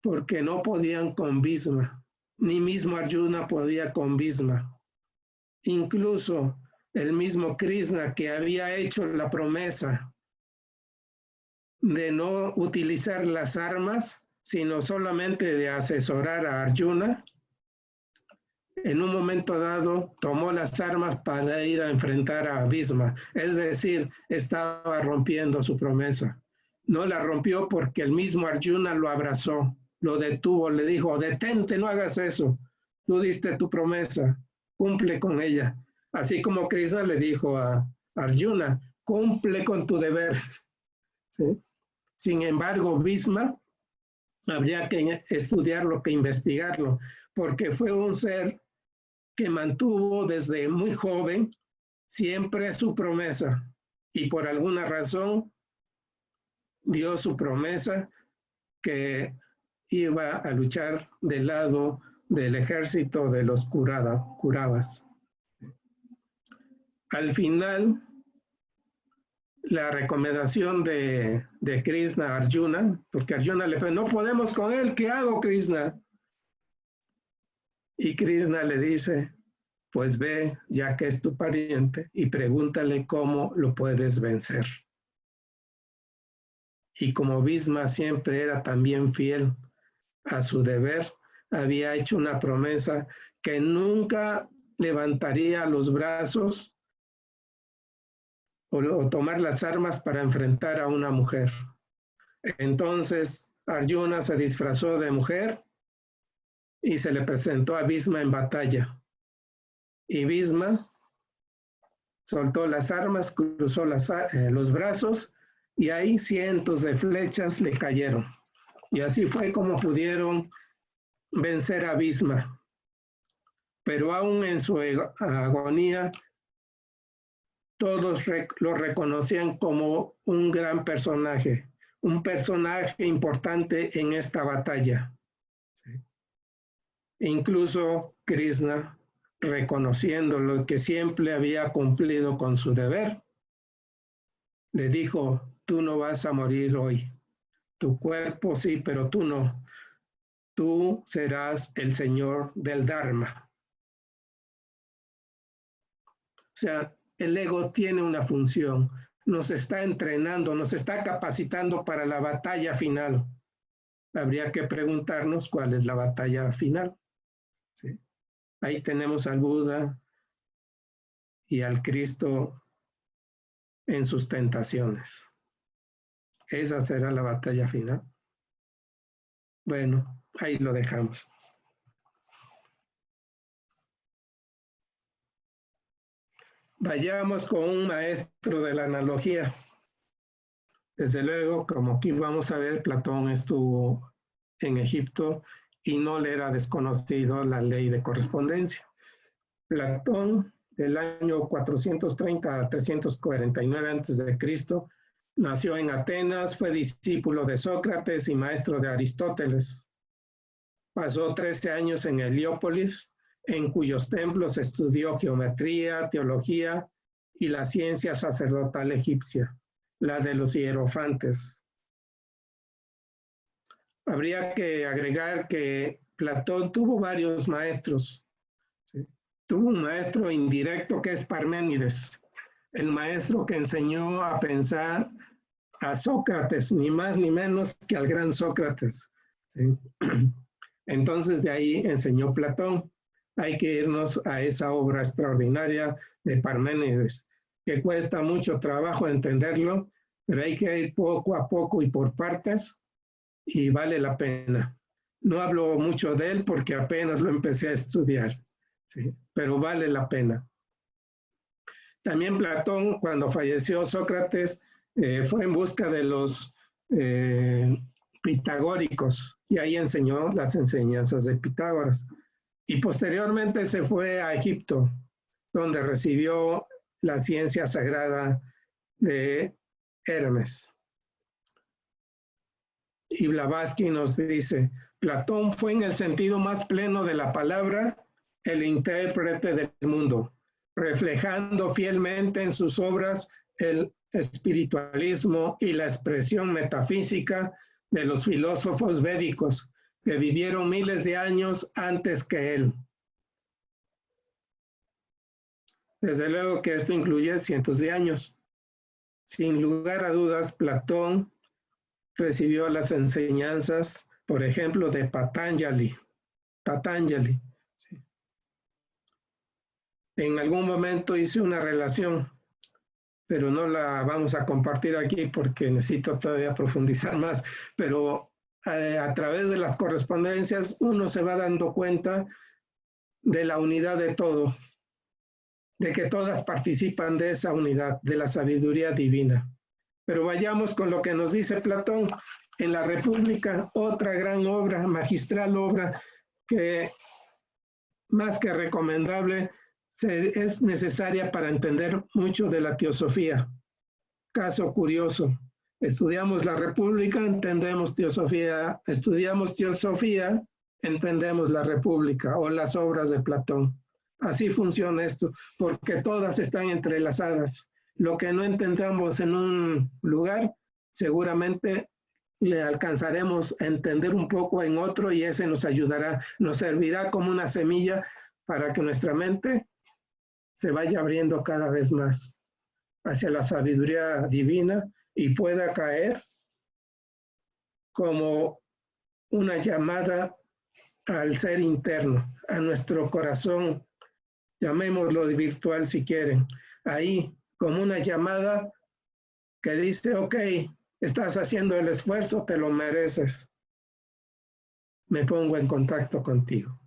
A: porque no podían con Bhisma. Ni mismo Arjuna podía con Bhisma. Incluso el mismo Krishna, que había hecho la promesa de no utilizar las armas, sino solamente de asesorar a Arjuna, en un momento dado tomó las armas para ir a enfrentar a Bhisma. Es decir, estaba rompiendo su promesa. No la rompió porque el mismo Arjuna lo abrazó, lo detuvo, le dijo, detente, no hagas eso. Tú diste tu promesa, cumple con ella. Así como Krishna le dijo a Arjuna, cumple con tu deber. ¿Sí? Sin embargo, Bhisma habría que estudiarlo, que investigarlo, porque fue un ser que mantuvo desde muy joven siempre su promesa y por alguna razón dio su promesa que iba a luchar del lado del ejército de los Kauravas. Al final, la recomendación de Krishna a Arjuna, porque Arjuna le preguntó, no podemos con él, ¿qué hago, Krishna? Y Krishna le dice, pues ve, ya que es tu pariente, y pregúntale cómo lo puedes vencer. Y como Bhisma siempre era también fiel a su deber, había hecho una promesa que nunca levantaría los brazos o tomar las armas para enfrentar a una mujer. Entonces Arjuna se disfrazó de mujer y se le presentó a Bhisma en batalla. Y Bhisma soltó las armas, cruzó los brazos y ahí cientos de flechas le cayeron. Y así fue como pudieron vencer a Bhisma. Pero aún en su agonía, todos lo reconocían como un gran personaje, un personaje importante en esta batalla. Incluso Krishna, reconociéndolo que siempre había cumplido con su deber, le dijo, tú no vas a morir hoy. Tu cuerpo sí, pero tú no. Tú serás el Señor del Dharma. O sea, el ego tiene una función, nos está entrenando, nos está capacitando para la batalla final. Habría que preguntarnos cuál es la batalla final. ¿Sí? Ahí tenemos al Buda y al Cristo en sus tentaciones. Esa será la batalla final. Bueno, ahí lo dejamos. Vayamos con un maestro de la analogía. Desde luego, como aquí vamos a ver, Platón estuvo en Egipto y no le era desconocido la ley de correspondencia. Platón, del año 430 a 349 a.C., nació en Atenas, fue discípulo de Sócrates y maestro de Aristóteles. Pasó 13 años en Heliópolis, en cuyos templos estudió geometría, teología y la ciencia sacerdotal egipcia, la de los hierofantes. Habría que agregar que Platón tuvo varios maestros. ¿Sí? Tuvo un maestro indirecto que es Parménides, el maestro que enseñó a pensar a Sócrates, ni más ni menos que al gran Sócrates. ¿Sí? Entonces de ahí enseñó Platón. Hay que irnos a esa obra extraordinaria de Parménides, que cuesta mucho trabajo entenderlo, pero hay que ir poco a poco y por partes, y vale la pena. No hablo mucho de él porque apenas lo empecé a estudiar, ¿sí? Pero vale la pena. También Platón, cuando falleció Sócrates, fue en busca de los pitagóricos y ahí enseñó las enseñanzas de Pitágoras. Y posteriormente se fue a Egipto, donde recibió la ciencia sagrada de Hermes. Y Blavatsky nos dice, Platón fue en el sentido más pleno de la palabra el intérprete del mundo, reflejando fielmente en sus obras el espiritualismo y la expresión metafísica de los filósofos védicos que vivieron miles de años antes que él. Desde luego que esto incluye cientos de años. Sin lugar a dudas, Platón recibió las enseñanzas, por ejemplo, de Patanjali. Sí. En algún momento hice una relación, pero no la vamos a compartir aquí porque necesito todavía profundizar más, pero a través de las correspondencias uno se va dando cuenta de la unidad de todo. de que todas participan de esa unidad, de la sabiduría divina. Pero vayamos con lo que nos dice Platón en la República, otra gran obra, magistral obra, que más que recomendable, es necesaria para entender mucho de la teosofía. Caso curioso, estudiamos la República, entendemos teosofía, estudiamos teosofía, entendemos la República o las obras de Platón. Así funciona esto, porque todas están entrelazadas. Lo que no entendamos en un lugar, seguramente le alcanzaremos a entender un poco en otro y ese nos ayudará, nos servirá como una semilla para que nuestra mente se vaya abriendo cada vez más hacia la sabiduría divina y pueda caer como una llamada al ser interno, a nuestro corazón, llamémoslo virtual si quieren, ahí como una llamada que dice, ok, estás haciendo el esfuerzo, te lo mereces. Me pongo en contacto contigo.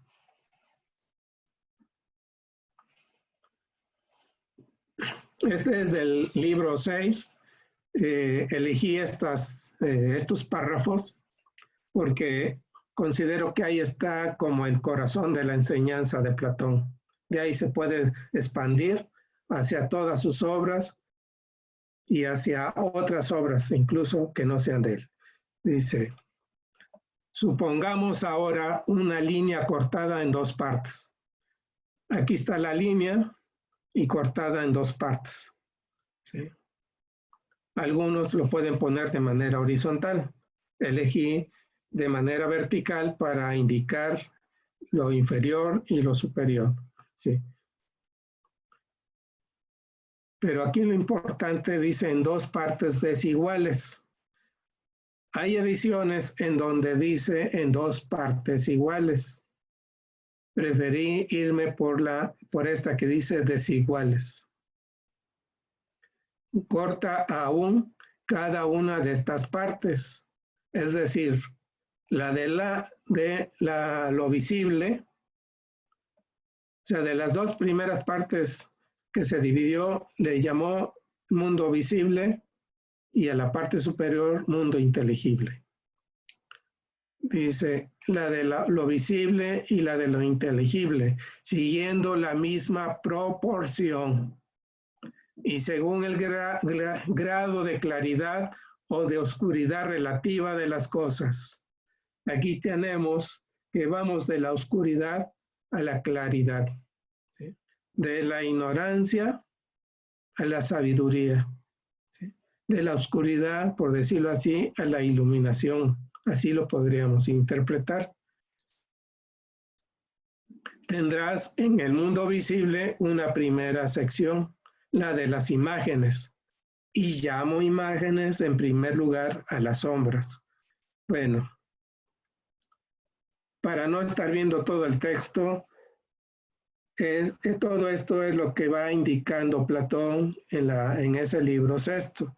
A: Este es del libro 6. Elegí estos párrafos porque considero que ahí está como el corazón de la enseñanza de Platón. De ahí se puede expandir hacia todas sus obras y hacia otras obras, incluso que no sean de él. Dice, supongamos ahora una línea cortada en dos partes. Aquí está la línea y cortada en dos partes. ¿Sí? Algunos lo pueden poner de manera horizontal. Elegí de manera vertical para indicar lo inferior y lo superior. ¿Sí? Pero aquí lo importante dice en dos partes desiguales. Hay ediciones en donde dice en dos partes iguales. Preferí irme por esta que dice desiguales. Corta aún cada una de estas partes. Es decir, la de lo visible, o sea, de las dos primeras partes que se dividió, le llamó mundo visible y a la parte superior mundo inteligible. Dice, la de lo visible y la de lo inteligible, siguiendo la misma proporción y según el grado de claridad o de oscuridad relativa de las cosas. Aquí tenemos que vamos de la oscuridad a la claridad, ¿sí? De la ignorancia a la sabiduría, ¿sí? De la oscuridad, por decirlo así, a la iluminación. Así lo podríamos interpretar. Tendrás en el mundo visible una primera sección, la de las imágenes, y llamo imágenes en primer lugar a las sombras. Bueno, para no estar viendo todo el texto, todo esto es lo que va indicando Platón en ese libro sexto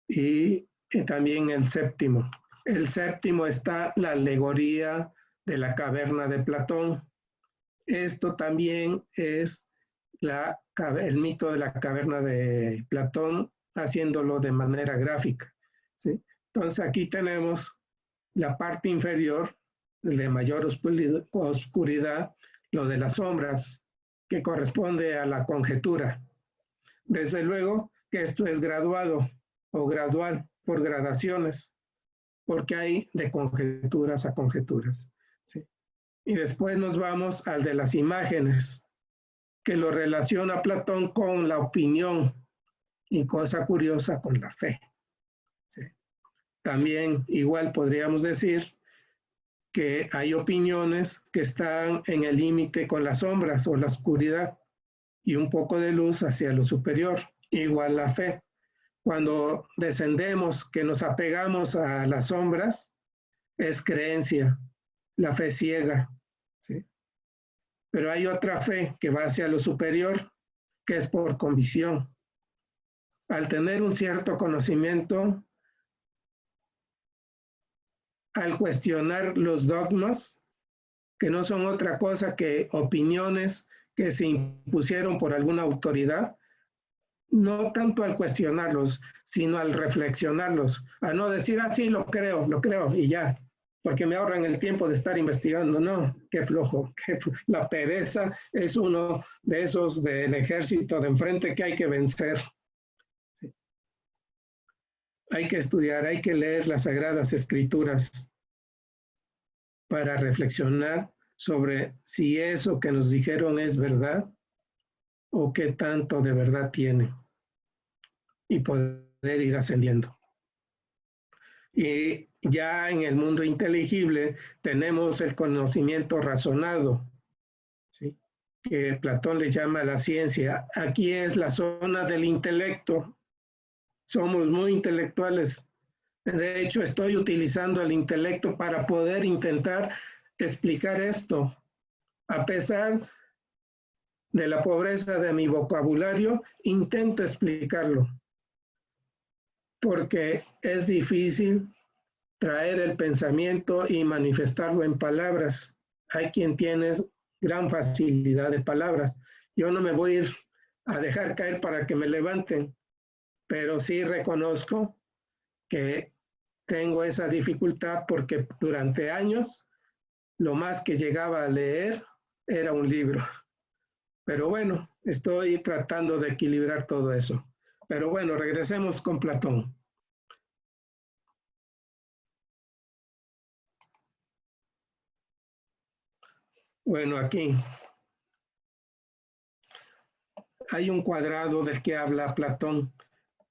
A: y también el séptimo. El séptimo está la alegoría de la caverna de Platón. Esto también es el mito de la caverna de Platón, haciéndolo de manera gráfica, ¿sí? Entonces aquí tenemos la parte inferior de mayor oscuridad, lo de las sombras, que corresponde a la conjetura. Desde luego que esto es graduado o gradual, por gradaciones, porque hay de conjeturas a conjeturas, ¿sí? Y después nos vamos al de las imágenes, que lo relaciona Platón con la opinión y, cosa curiosa, con la fe, ¿sí? También igual podríamos decir que hay opiniones que están en el límite con las sombras o la oscuridad y un poco de luz hacia lo superior, igual la fe. Cuando descendemos, que nos apegamos a las sombras, es creencia, la fe ciega, ¿sí? Pero hay otra fe que va hacia lo superior, que es por convicción. Al tener un cierto conocimiento, al cuestionar los dogmas, que no son otra cosa que opiniones que se impusieron por alguna autoridad, no tanto al cuestionarlos, sino al reflexionarlos, a no decir, ah, sí, lo creo, y ya, porque me ahorran el tiempo de estar investigando. No, qué flojo. La pereza es uno de esos del ejército de enfrente que hay que vencer. Sí. Hay que estudiar, hay que leer las Sagradas Escrituras para reflexionar sobre si eso que nos dijeron es verdad o qué tanto de verdad tiene, y poder ir ascendiendo. Y ya en el mundo inteligible tenemos el conocimiento razonado, ¿sí?, que Platón le llama la ciencia. Aquí es la zona del intelecto. Somos muy intelectuales. De hecho, estoy utilizando el intelecto para poder intentar explicar esto. A pesar de la pobreza de mi vocabulario, intento explicarlo, porque es difícil traer el pensamiento y manifestarlo en palabras. Hay quien tiene gran facilidad de palabras. Yo no me voy a ir a dejar caer para que me levanten, pero sí reconozco que tengo esa dificultad porque durante años lo más que llegaba a leer era un libro. Pero bueno, estoy tratando de equilibrar todo eso. Pero bueno, regresemos con Platón. Bueno, aquí hay un cuadrado del que habla Platón.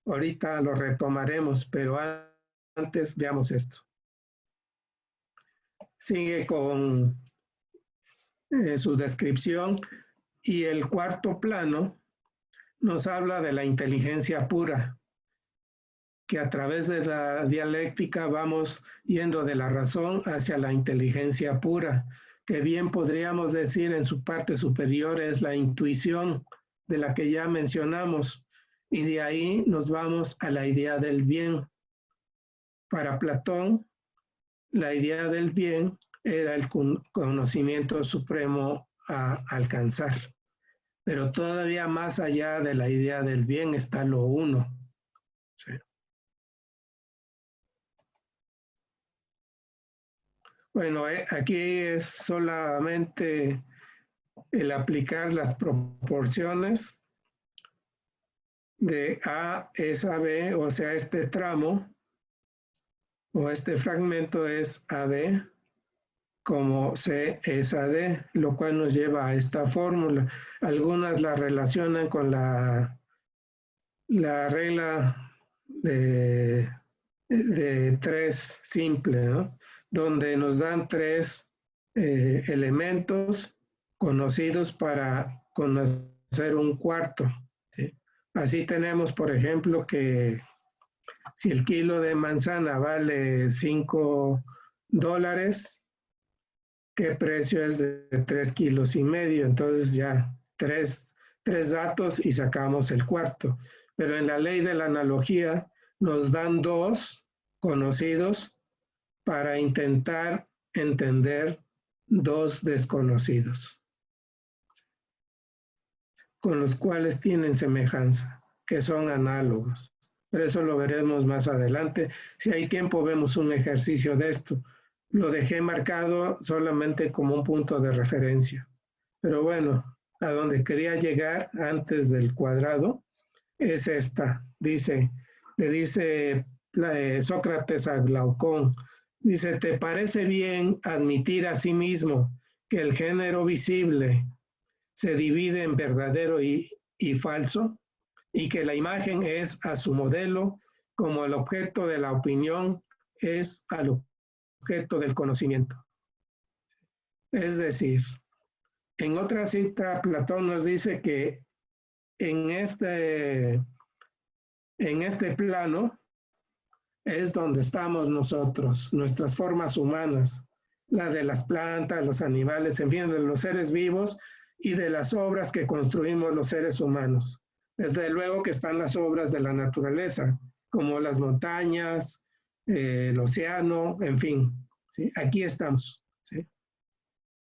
A: Ahorita lo retomaremos, pero antes veamos esto. Sigue con su descripción, y el cuarto plano nos habla de la inteligencia pura, que a través de la dialéctica vamos yendo de la razón hacia la inteligencia pura, que bien podríamos decir en su parte superior es la intuición de la que ya mencionamos, y de ahí nos vamos a la idea del bien. Para Platón, la idea del bien era el conocimiento supremo a alcanzar, pero todavía más allá de la idea del bien está lo uno. Sí. Bueno, aquí es solamente el aplicar las proporciones de A es a B, o sea, este tramo o este fragmento es AB, como C es a D, lo cual nos lleva a esta fórmula. Algunas la relacionan con la regla de 3 simple, ¿no?, donde nos dan 3 elementos conocidos para conocer un cuarto, ¿sí? Así tenemos, por ejemplo, que si el kilo de manzana vale $5, ¿qué precio es de 3,5 kilos? Entonces ya 3 datos y sacamos el cuarto. Pero en la ley de la analogía nos dan 2 conocidos para intentar entender 2 desconocidos, con los cuales tienen semejanza, que son análogos. Pero eso lo veremos más adelante. Si hay tiempo, vemos un ejercicio de esto. Lo dejé marcado solamente como un punto de referencia. Pero bueno, a donde quería llegar antes del cuadrado es esta. Le dice Sócrates a Glaucón, dice, ¿te parece bien admitir a sí mismo que el género visible se divide en verdadero y falso, y que la imagen es a su modelo, como el objeto de la opinión es al objeto del conocimiento? Es decir, en otra cita, Platón nos dice que en este plano es donde estamos nosotros, nuestras formas humanas, la de las plantas, los animales, en fin, de los seres vivos y de las obras que construimos los seres humanos. Desde luego que están las obras de la naturaleza, como las montañas, el océano, en fin, ¿sí? Aquí estamos, ¿sí?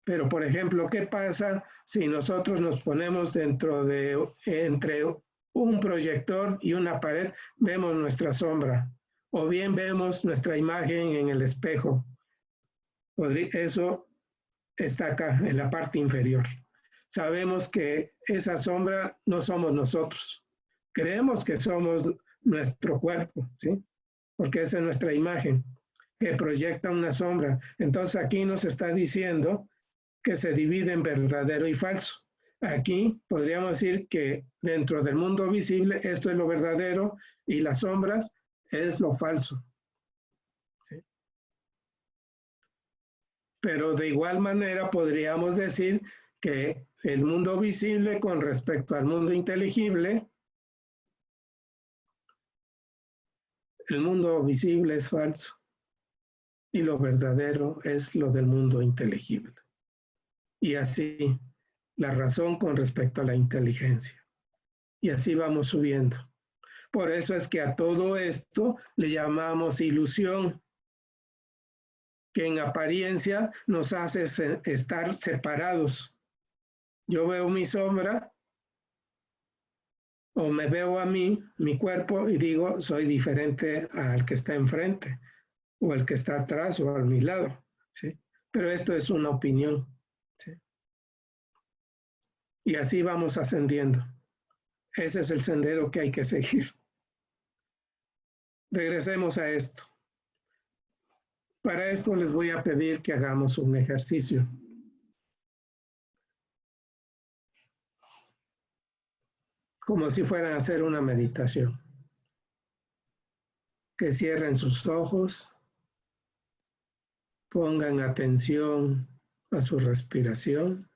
A: Pero, por ejemplo, ¿qué pasa si nosotros nos ponemos entre un proyector y una pared, vemos nuestra sombra, o bien vemos nuestra imagen en el espejo? Eso está acá, en la parte inferior. Sabemos que esa sombra no somos nosotros. Creemos que somos nuestro cuerpo, ¿sí? Porque esa es nuestra imagen, que proyecta una sombra. Entonces aquí nos está diciendo que se divide en verdadero y falso. Aquí podríamos decir que dentro del mundo visible esto es lo verdadero y las sombras es lo falso. ¿Sí? Pero de igual manera podríamos decir que el mundo visible con respecto al mundo inteligible, el mundo visible es falso y lo verdadero es lo del mundo inteligible. Y así, la razón con respecto a la inteligencia. Y así vamos subiendo. Por eso es que a todo esto le llamamos ilusión, que en apariencia nos hace estar separados. Yo veo mi sombra o me veo a mí, mi cuerpo, y digo, soy diferente al que está enfrente, o al que está atrás, o a mi lado, ¿sí? Pero esto es una opinión, ¿sí? Y así vamos ascendiendo. Ese es el sendero que hay que seguir. Regresemos a esto. Para esto les voy a pedir que hagamos un ejercicio. Como si fueran a hacer una meditación. Que cierren sus ojos, pongan atención a su respiración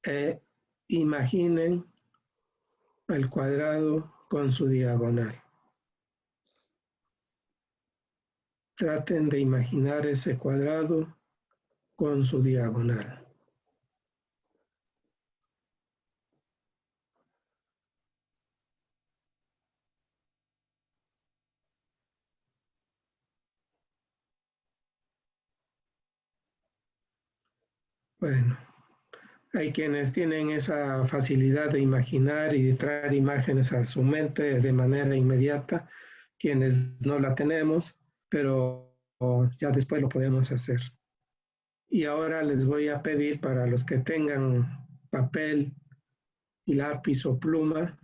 A: e imaginen el cuadrado con su diagonal. Traten de imaginar ese cuadrado con su diagonal. Bueno, hay quienes tienen esa facilidad de imaginar y de traer imágenes a su mente de manera inmediata, quienes no la tenemos, pero ya después lo podemos hacer. Y ahora les voy a pedir para los que tengan papel y lápiz o pluma,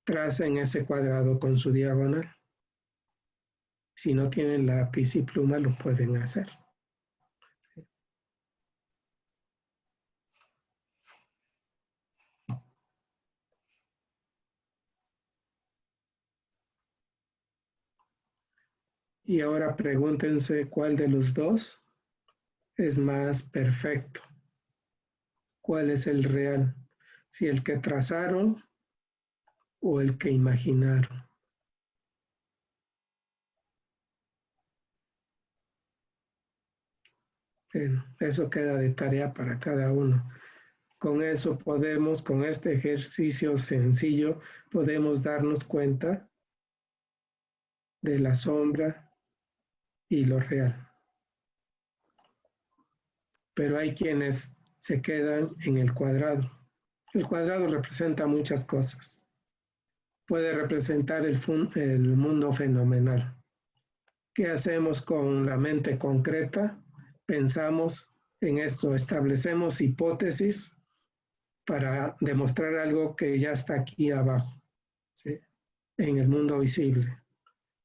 A: tracen ese cuadrado con su diagonal. Si no tienen lápiz y pluma, lo pueden hacer. Y ahora pregúntense cuál de los dos es más perfecto. ¿Cuál es el real? Si el que trazaron o el que imaginaron. Bueno, eso queda de tarea para cada uno. Con eso podemos, con este ejercicio sencillo, podemos darnos cuenta de la sombra y lo real. Pero hay quienes se quedan en el cuadrado. El cuadrado representa muchas cosas. Puede representar el mundo fenomenal. ¿Qué hacemos con la mente concreta? Pensamos en esto, establecemos hipótesis para demostrar algo que ya está aquí abajo, ¿sí? En el mundo visible.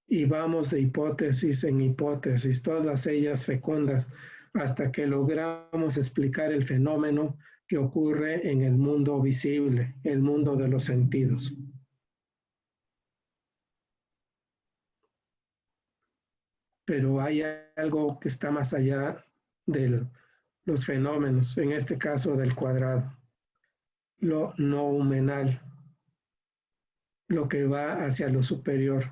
A: Y vamos de hipótesis en hipótesis, todas ellas fecundas, hasta que logramos explicar el fenómeno que ocurre en el mundo visible, el mundo de los sentidos. Pero hay algo que está más allá de los fenómenos, en este caso del cuadrado, lo noumenal, lo que va hacia lo superior.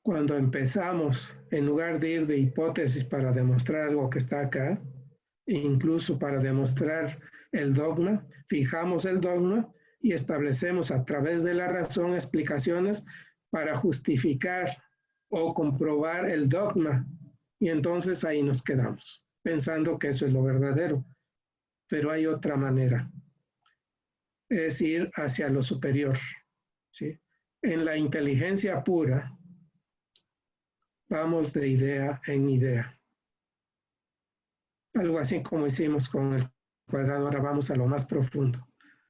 A: Cuando empezamos, en lugar de ir de hipótesis para demostrar algo que está acá, e incluso para demostrar el dogma, fijamos el dogma y establecemos a través de la razón explicaciones para justificar o comprobar el dogma. Y entonces ahí nos quedamos, pensando que eso es lo verdadero. Pero hay otra manera, es ir hacia lo superior, ¿sí? En la inteligencia pura, vamos de idea en idea. Algo así como hicimos con el cuadrado, ahora vamos a lo más profundo.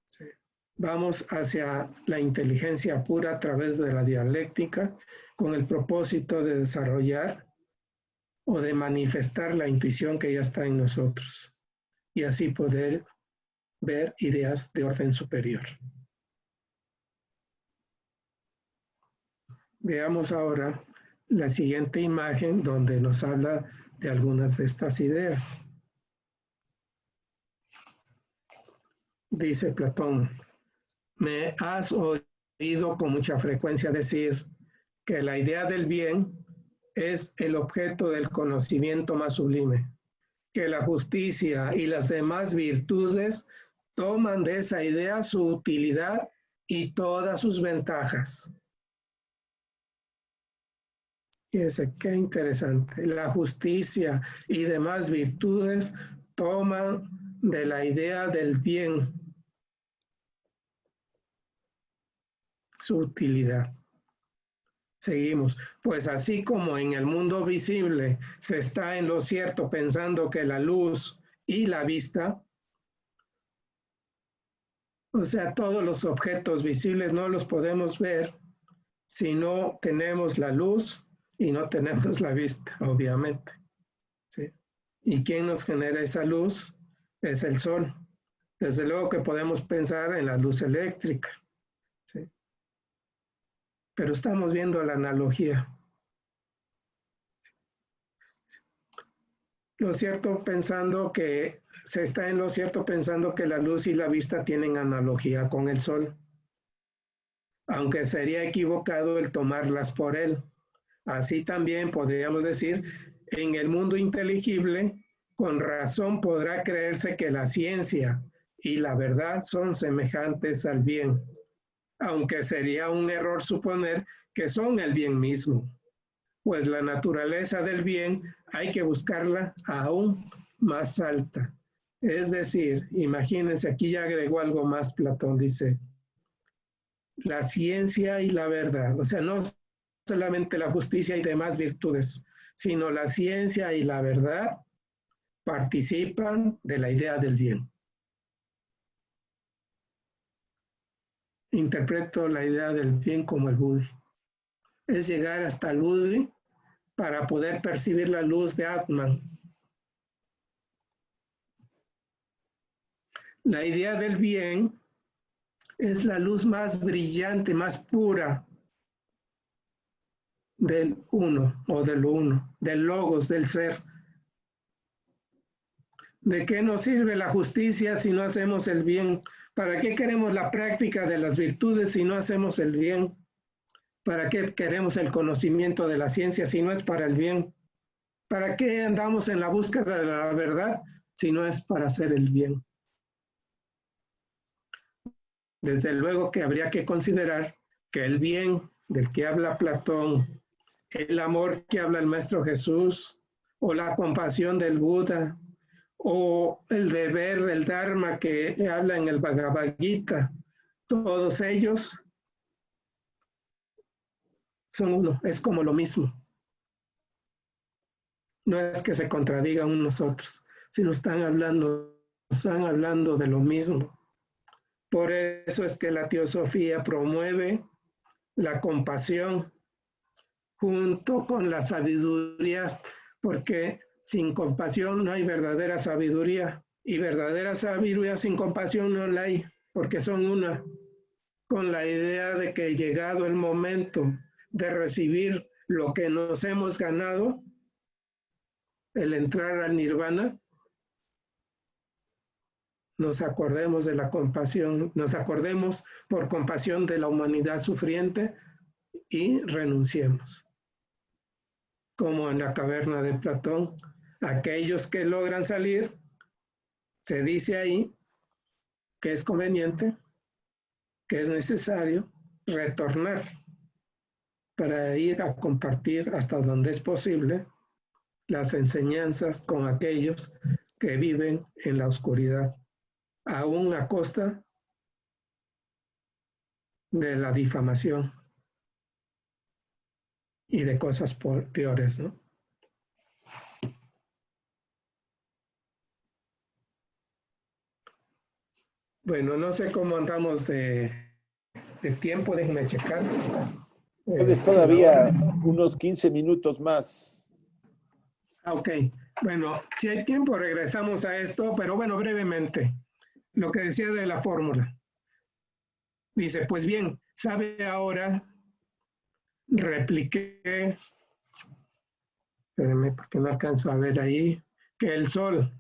A: ¿Sí? Vamos hacia la inteligencia pura a través de la dialéctica, con el propósito de desarrollar o de manifestar la intuición que ya está en nosotros, y así poder ver ideas de orden superior. Veamos ahora la siguiente imagen donde nos habla de algunas de estas ideas. Dice Platón, me has oído con mucha frecuencia decir que la idea del bien es el objeto del conocimiento más sublime, que la justicia y las demás virtudes toman de esa idea su utilidad y todas sus ventajas. Fíjense qué interesante. La justicia y demás virtudes toman de la idea del bien su utilidad. Seguimos. Pues así como en el mundo visible se está en lo cierto pensando que la luz y la vista, o sea, todos los objetos visibles no los podemos ver si no tenemos la luz y no tenemos la vista, obviamente. ¿Sí? ¿Y quién nos genera esa luz? Es el sol. Desde luego que podemos pensar en la luz eléctrica. ¿Sí? Pero estamos viendo la analogía. Lo cierto pensando que se está en lo cierto pensando que la luz y la vista tienen analogía con el sol, aunque sería equivocado el tomarlas por él. Así también podríamos decir, en el mundo inteligible, con razón podrá creerse que la ciencia y la verdad son semejantes al bien, aunque sería un error suponer que son el bien mismo, pues la naturaleza del bien hay que buscarla aún más alta. Es decir, imagínense, aquí ya agregó algo más Platón, dice, la ciencia y la verdad, o sea, no solamente la justicia y demás virtudes, sino la ciencia y la verdad participan de la idea del bien. Interpreto la idea del bien como el Buddhi. Es llegar hasta el Buddhi para poder percibir la luz de Atman. La idea del bien es la luz más brillante, más pura del uno o del uno, del logos, del ser. ¿De qué nos sirve la justicia si no hacemos el bien? ¿Para qué queremos la práctica de las virtudes si no hacemos el bien? ¿Para qué queremos el conocimiento de la ciencia si no es para el bien? ¿Para qué andamos en la búsqueda de la verdad si no es para hacer el bien? Desde luego que habría que considerar que el bien del que habla Platón, el amor que habla el Maestro Jesús, o la compasión del Buda, o el deber del Dharma que habla en el Bhagavad Gita, todos ellos son uno, es como lo mismo. No es que se contradigan unos otros, sino están hablando de lo mismo. Por eso es que la teosofía promueve la compasión junto con la sabiduría, porque sin compasión no hay verdadera sabiduría, y verdadera sabiduría sin compasión no la hay, porque son una, con la idea de que llegado el momento de recibir lo que nos hemos ganado, el entrar al nirvana, nos acordemos de la compasión, nos acordemos por compasión de la humanidad sufriente y renunciemos. Como en la caverna de Platón, aquellos que logran salir, se dice ahí que es conveniente, que es necesario retornar para ir a compartir hasta donde es posible las enseñanzas con aquellos que viven en la oscuridad, aún a costa de la difamación y de cosas peores, ¿no? Bueno, no sé cómo andamos de tiempo, déjenme checar.
B: Tienes todavía unos 15 minutos más.
A: Ok, bueno, si hay tiempo regresamos a esto, pero bueno, brevemente, lo que decía de la fórmula. Dice, pues bien, sabe ahora, repliqué, espérenme porque no alcanzo a ver ahí, que el sol,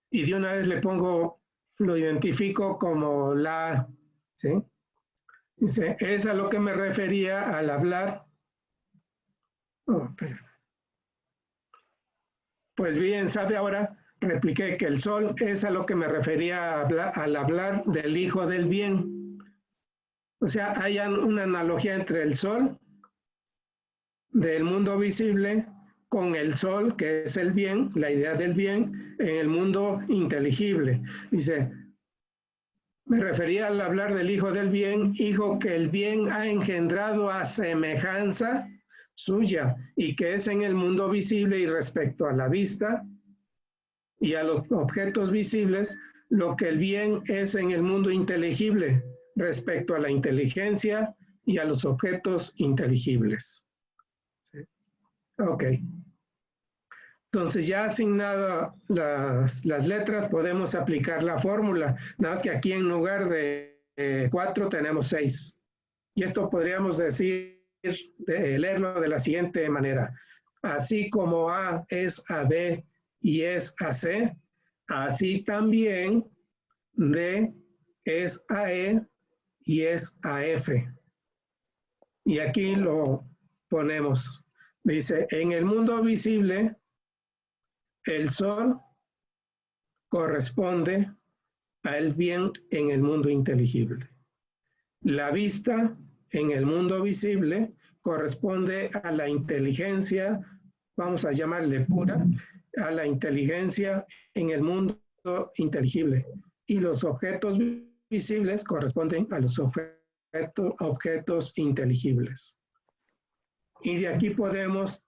A: y de una vez le pongo, lo identifico como la, ¿sí? Dice, es a lo que me refería al hablar. Oh, pues bien, sabe ahora, repliqué que el sol es a lo que me refería al hablar del Hijo del Bien. O sea, hay una analogía entre el sol del mundo visible con el sol, que es el bien, la idea del bien, en el mundo inteligible. Dice, me refería al hablar del Hijo del Bien, Hijo que el bien ha engendrado a semejanza suya y que es en el mundo visible y respecto a la vista y a los objetos visibles, lo que el bien es en el mundo inteligible respecto a la inteligencia y a los objetos inteligibles. ¿Sí? Ok. Entonces ya asignado las letras podemos aplicar la fórmula, nada más que aquí en lugar de 4 tenemos 6. Y esto podríamos decir, leerlo de la siguiente manera. Así como A es a B y es a C, así también D es a E y es a F. Y aquí lo ponemos. Dice, en el mundo visible, el sol corresponde al bien en el mundo inteligible. La vista en el mundo visible corresponde a la inteligencia, vamos a llamarle pura, a la inteligencia en el mundo inteligible. Y los objetos visibles corresponden a los objetos inteligibles. Y de aquí podemos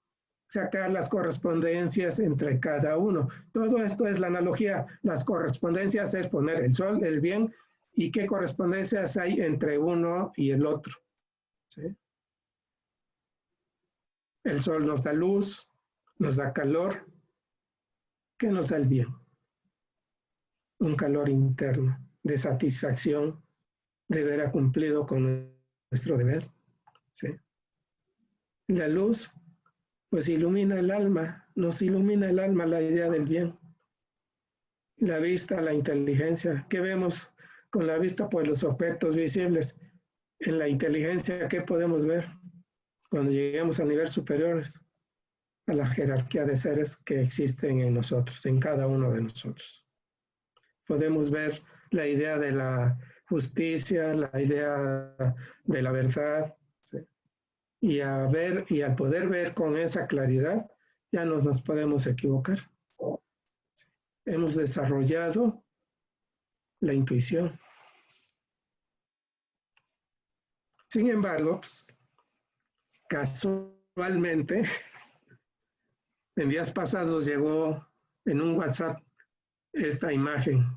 A: sacar las correspondencias entre cada uno. Todo esto es la analogía. Las correspondencias es poner el sol, el bien, y qué correspondencias hay entre uno y el otro. ¿Sí? El sol nos da luz, nos da calor. ¿Qué nos da el bien? Un calor interno de satisfacción de haber cumplido con nuestro deber. ¿Sí? La luz pues ilumina el alma, nos ilumina el alma la idea del bien. La vista, la inteligencia. ¿Qué vemos con la vista? Pues los objetos visibles. En la inteligencia, ¿qué podemos ver? Cuando lleguemos a niveles superiores, a la jerarquía de seres que existen en nosotros, en cada uno de nosotros. Podemos ver la idea de la justicia, la idea de la verdad, ¿sí? Y al poder ver con esa claridad, ya no nos podemos equivocar. Hemos desarrollado la intuición. Sin embargo, pues, casualmente, en días pasados llegó en un WhatsApp esta imagen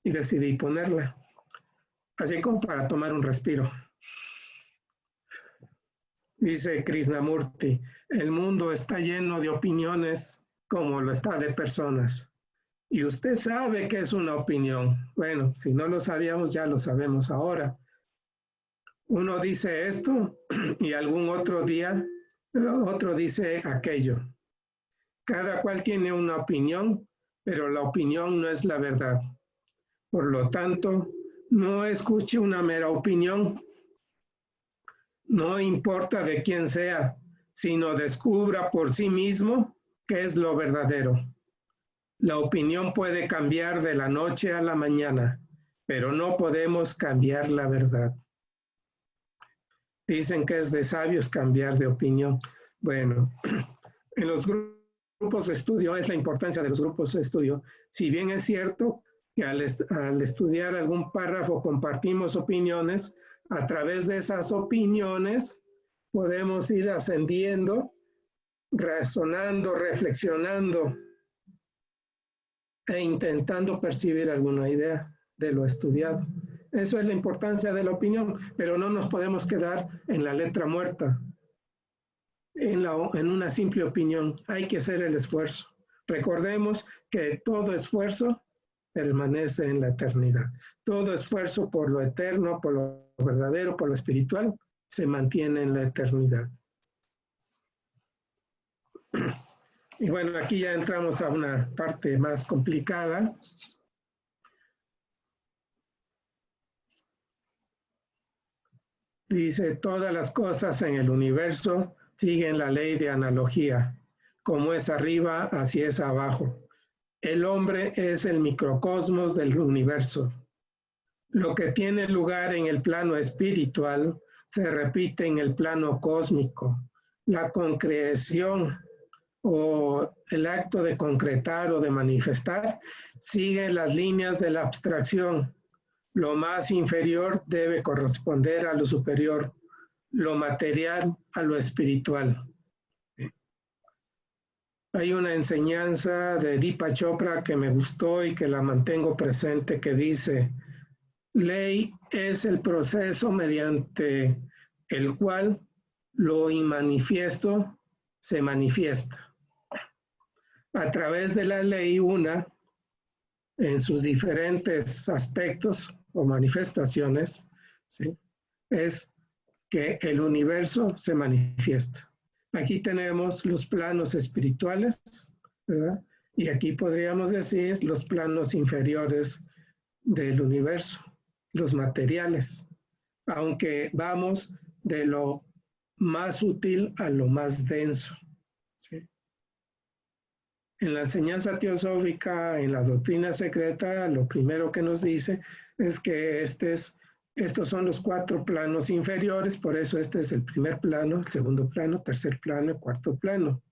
A: y decidí ponerla, así como para tomar un respiro. Dice Krishnamurti, el mundo está lleno de opiniones como lo está de personas. Y usted sabe que es una opinión. Bueno, si no lo sabíamos, ya lo sabemos ahora. Uno dice esto y algún otro día, otro dice aquello. Cada cual tiene una opinión, pero la opinión no es la verdad. Por lo tanto, no escuche una mera opinión. No importa de quién sea, sino descubra por sí mismo qué es lo verdadero. La opinión puede cambiar de la noche a la mañana, pero no podemos cambiar la verdad. Dicen que es de sabios cambiar de opinión. Bueno, en los grupos de estudio es la importancia de los grupos de estudio. Si bien es cierto que al estudiar algún párrafo compartimos opiniones, a través de esas opiniones podemos ir ascendiendo, razonando, reflexionando e intentando percibir alguna idea de lo estudiado. Eso es la importancia de la opinión, pero no nos podemos quedar en la letra muerta, en una simple opinión. Hay que hacer el esfuerzo. Recordemos que todo esfuerzo permanece en la eternidad. Todo esfuerzo por lo eterno, por lo verdadero, por lo espiritual, se mantiene en la eternidad. Y bueno, aquí ya entramos a una parte más complicada. Dice, todas las cosas en el universo siguen la ley de analogía. Como es arriba, así es abajo. El hombre es el microcosmos del universo. Lo que tiene lugar en el plano espiritual se repite en el plano cósmico. La concreción o el acto de concretar o de manifestar sigue las líneas de la abstracción. Lo más inferior debe corresponder a lo superior, lo material a lo espiritual. Hay una enseñanza de Deepak Chopra que me gustó y que la mantengo presente, que dice: ley es el proceso mediante el cual lo inmanifiesto se manifiesta. A través de la ley una, en sus diferentes aspectos o manifestaciones, ¿sí?, es que el universo se manifiesta. Aquí tenemos los planos espirituales, ¿verdad? Y aquí podríamos decir los planos inferiores del universo, los materiales, aunque vamos de lo más sutil a lo más denso, ¿sí? En la enseñanza teosófica, en la doctrina secreta, lo primero que nos dice es que estos son los 4 planos inferiores, por eso este es el primer plano, el segundo plano, tercer plano, cuarto plano.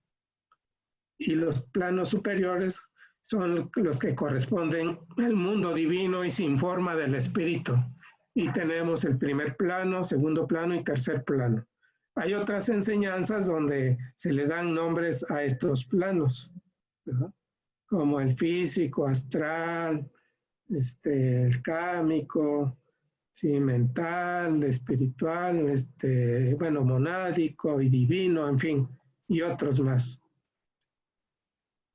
A: Y los planos superiores son los que corresponden al mundo divino y sin forma del espíritu. Y tenemos el primer plano, segundo plano y tercer plano. Hay otras enseñanzas donde se le dan nombres a estos planos, ¿verdad?, como el físico, astral, el cámico, sí, mental, espiritual, bueno, monádico y divino, en fin, y otros más.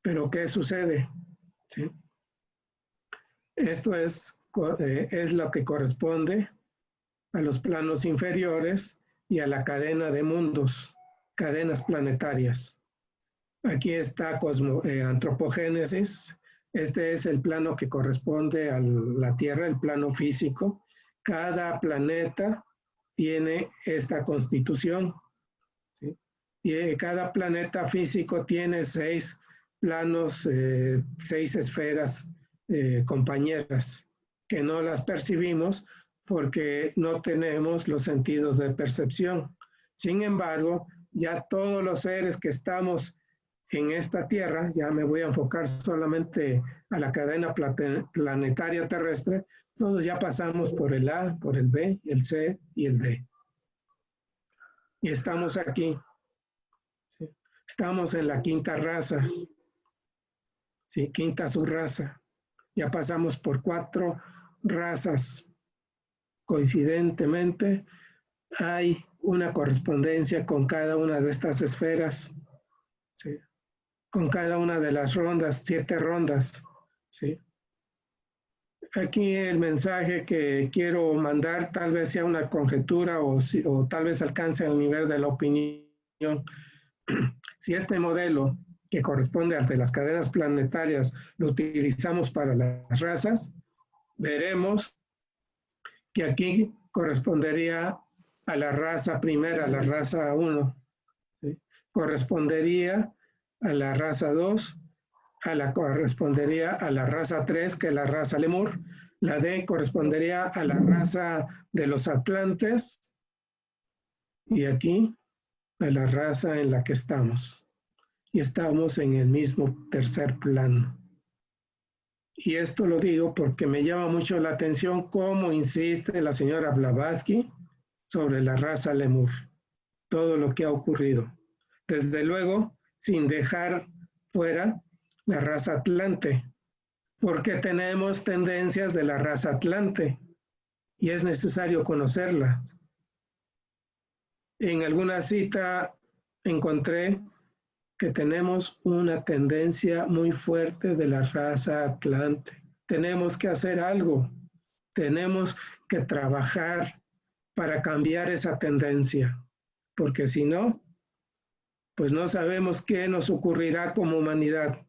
A: Pero ¿qué sucede? ¿Sí? Esto es lo que corresponde a los planos inferiores y a la cadena de mundos, cadenas planetarias. Aquí está antropogénesis. Este es el plano que corresponde a la Tierra, el plano físico. Cada planeta tiene esta constitución, ¿sí? Y cada planeta físico tiene 6 planos, 6 esferas compañeras, que no las percibimos porque no tenemos los sentidos de percepción. Sin embargo, ya todos los seres que estamos en esta Tierra, ya me voy a enfocar solamente a la cadena planetaria terrestre, todos ya pasamos por el A, por el B, el C y el D. Y estamos aquí. ¿Sí? Estamos en la quinta raza. ¿Sí? Quinta subraza. Ya pasamos por 4 razas. Coincidentemente, hay una correspondencia con cada una de estas esferas, ¿sí?, con cada una de las rondas, 7 rondas, ¿sí? Aquí el mensaje que quiero mandar tal vez sea una conjetura o tal vez alcance al nivel de la opinión. Si este modelo que corresponde al de las cadenas planetarias lo utilizamos para las razas, veremos que aquí correspondería a la raza primera, a la raza 1, ¿sí? Correspondería a la raza 2, correspondería a la raza 3, que es la raza Lemur. La D correspondería a la raza de los Atlantes, y aquí a la raza en la que estamos. Y estamos en el mismo tercer plano. Y esto lo digo porque me llama mucho la atención cómo insiste la señora Blavatsky sobre la raza lemur, todo lo que ha ocurrido. Desde luego, sin dejar fuera la raza atlante, porque tenemos tendencias de la raza atlante y es necesario conocerlas. En alguna cita encontré que tenemos una tendencia muy fuerte de la raza atlante. Tenemos que hacer algo, tenemos que trabajar para cambiar esa tendencia, porque si no, pues no sabemos qué nos ocurrirá como humanidad,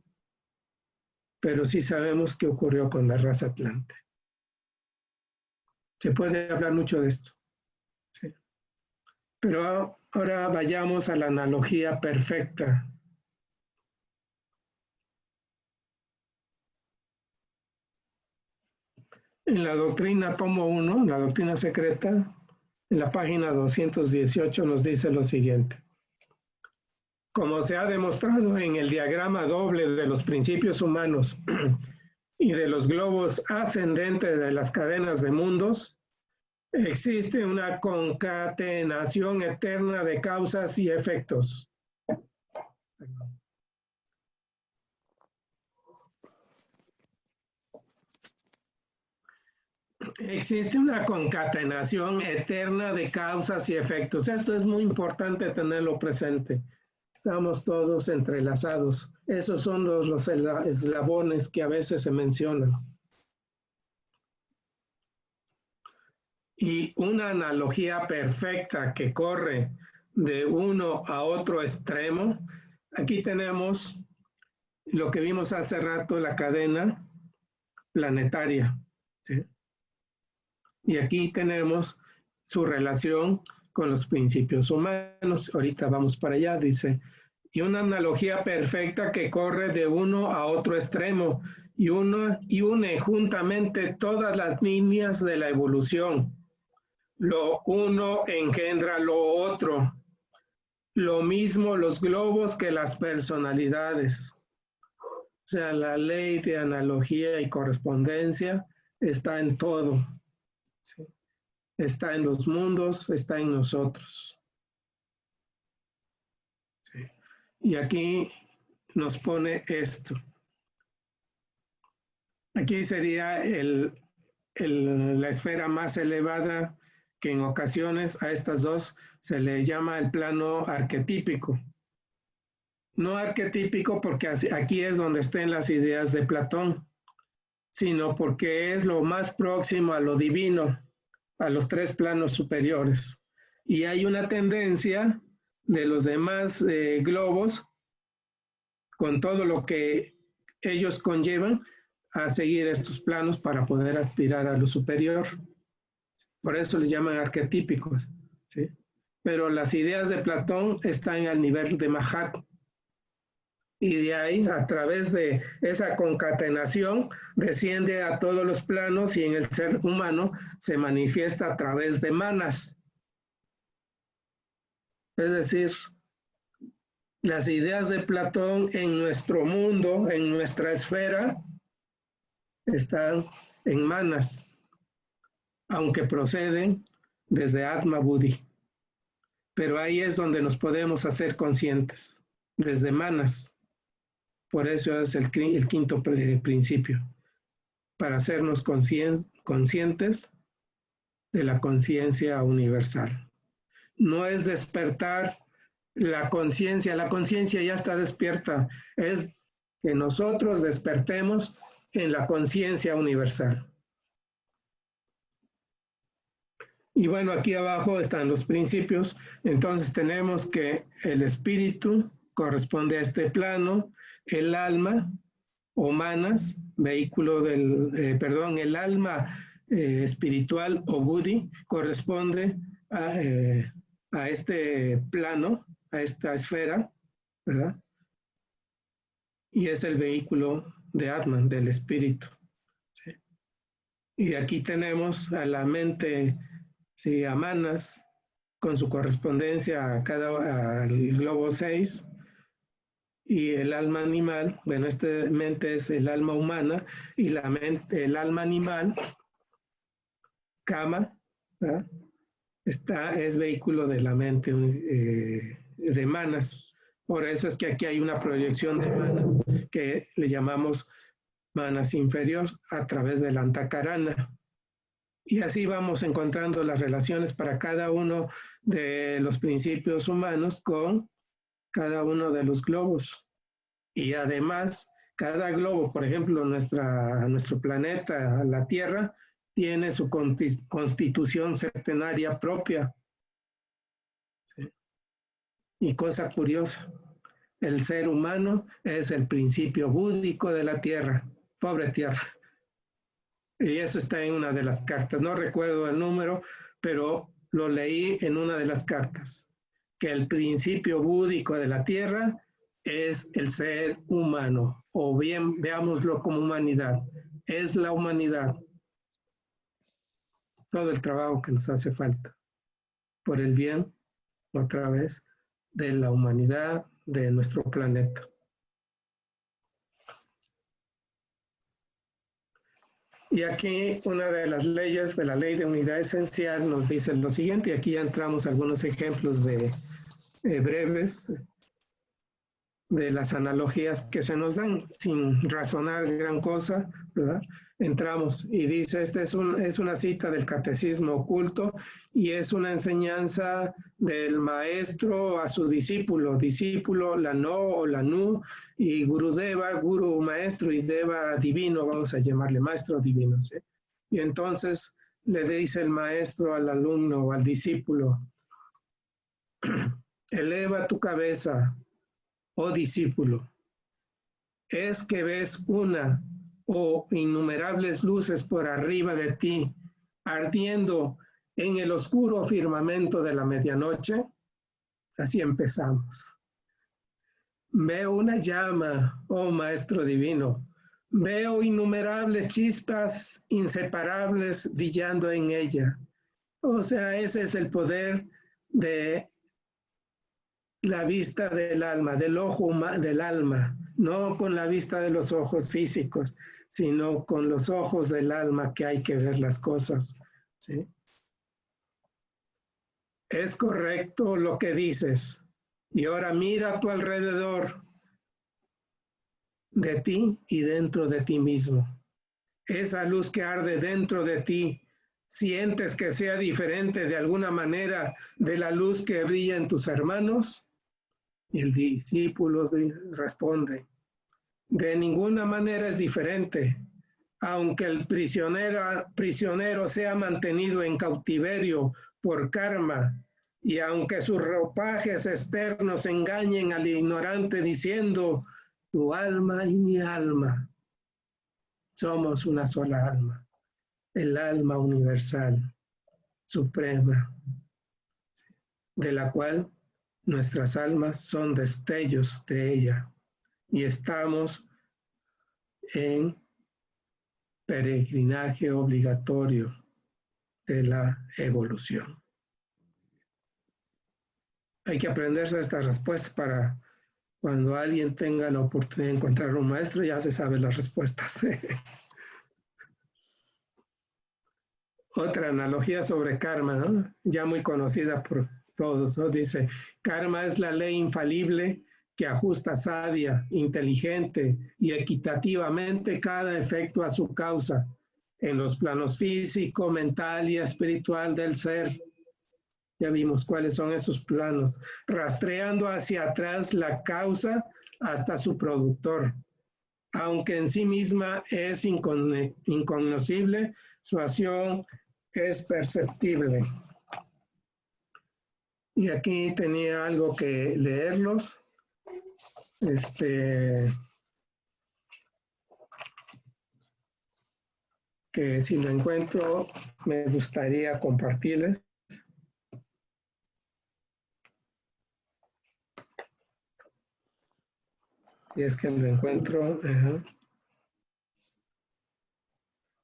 A: pero sí sabemos qué ocurrió con la raza atlante. Se puede hablar mucho de esto. Sí. Pero ahora vayamos a la analogía perfecta. En la doctrina tomo 1, la doctrina secreta, en la página 218 nos dice lo siguiente. Como se ha demostrado en el diagrama doble de los principios humanos y de los globos ascendentes de las cadenas de mundos, existe una concatenación eterna de causas y efectos. Existe una concatenación eterna de causas y efectos. Esto es muy importante tenerlo presente. Estamos todos entrelazados. Esos son los eslabones que a veces se mencionan. Y una analogía perfecta que corre de uno a otro extremo. Aquí tenemos lo que vimos hace rato, la cadena planetaria, ¿sí? Y aquí tenemos su relación con los principios humanos. Ahorita vamos para allá, dice. Y una analogía perfecta que corre de uno a otro extremo y une juntamente todas las líneas de la evolución. Lo uno engendra lo otro. Lo mismo los globos que las personalidades. O sea, la ley de analogía y correspondencia está en todo. ¿Sí? Está en los mundos, está en nosotros. ¿Sí? Y aquí nos pone esto. Aquí sería la esfera más elevada, que en ocasiones a estas dos se le llama el plano arquetípico. No arquetípico porque aquí es donde estén las ideas de Platón, sino porque es lo más próximo a lo divino, a los tres planos superiores. Y hay una tendencia de los demás globos, con todo lo que ellos conllevan, a seguir estos planos para poder aspirar a lo superior. Por eso les llaman arquetípicos, ¿sí? Pero las ideas de Platón están al nivel de Mahat. Y de ahí, a través de esa concatenación, desciende a todos los planos y en el ser humano se manifiesta a través de manas. Es decir, las ideas de Platón en nuestro mundo, en nuestra esfera, están en manas, aunque proceden desde Atma Buddhi. Pero ahí es donde nos podemos hacer conscientes, desde manas. Por eso es el quinto principio, para hacernos conscientes de la conciencia universal. No es despertar la conciencia ya está despierta, es que nosotros despertemos en la conciencia universal. Y bueno, aquí abajo están los principios, entonces tenemos que el espíritu corresponde a este plano, el alma o manas, vehículo el alma espiritual o buddhi corresponde a este plano, a esta esfera, ¿verdad? Y es el vehículo de Atman, del espíritu. ¿Sí? Y aquí tenemos a la mente, ¿sí? A manas, con su correspondencia al globo 6, y el alma animal, bueno, mente es el alma humana, y el alma animal, Kama, ¿verdad? Es vehículo de la mente de manas. Por eso es que aquí hay una proyección de manas que le llamamos manas inferior a través del antakarana. Y así vamos encontrando las relaciones para cada uno de los principios humanos con cada uno de los globos. Y además, cada globo, por ejemplo, nuestro planeta, la Tierra, tiene su constitución septenaria propia. ¿Sí? Y cosa curiosa, el ser humano es el principio búdico de la Tierra, pobre Tierra. Y eso está en una de las cartas, no recuerdo el número, pero lo leí en una de las cartas, que el principio búdico de la Tierra es el ser humano, o bien veámoslo como humanidad, es la humanidad. Todo el trabajo que nos hace falta, por el bien, otra vez, de la humanidad, de nuestro planeta. Y aquí una de las leyes de la ley de unidad esencial nos dice lo siguiente, y aquí ya entramos a algunos ejemplos breves de las analogías que se nos dan sin razonar gran cosa, ¿verdad? Entramos y dice, esta es una cita del catecismo oculto y es una enseñanza del maestro a su discípulo, la no o la nu, y Gurudeva, guru maestro, y deva divino, vamos a llamarle maestro divino, ¿sí? Y entonces le dice el maestro al alumno o al discípulo, eleva tu cabeza, oh discípulo, es que ves una o innumerables luces por arriba de ti, ardiendo en el oscuro firmamento de la medianoche. Así empezamos. Veo una llama, oh Maestro Divino. Veo innumerables chispas inseparables brillando en ella. O sea, ese es el poder de la vista del alma, del ojo del alma, no con la vista de los ojos físicos, sino con los ojos del alma que hay que ver las cosas, ¿sí? Es correcto lo que dices. Y ahora mira a tu alrededor de ti y dentro de ti mismo. Esa luz que arde dentro de ti, ¿sientes que sea diferente de alguna manera de la luz que brilla en tus hermanos? Y el discípulo responde, de ninguna manera es diferente. Aunque el prisionero sea mantenido en cautiverio por karma, y aunque sus ropajes externos engañen al ignorante diciendo, tu alma y mi alma, somos una sola alma, el alma universal, suprema, de la cual nuestras almas son destellos de ella, y estamos en peregrinaje obligatorio de la evolución. Hay que aprenderse estas respuestas para cuando alguien tenga la oportunidad de encontrar un maestro, ya se sabe las respuestas. Otra analogía sobre karma, ¿no? Ya muy conocida por todos, ¿no? Dice, karma es la ley infalible que ajusta sabia, inteligente y equitativamente cada efecto a su causa en los planos físico, mental y espiritual del ser. Ya vimos cuáles son esos planos, rastreando hacia atrás la causa hasta su productor. Aunque en sí misma es incognoscible, su acción es perceptible. Y aquí tenía algo que leerlos. Que si lo encuentro, me gustaría compartirles. Si es que lo encuentro.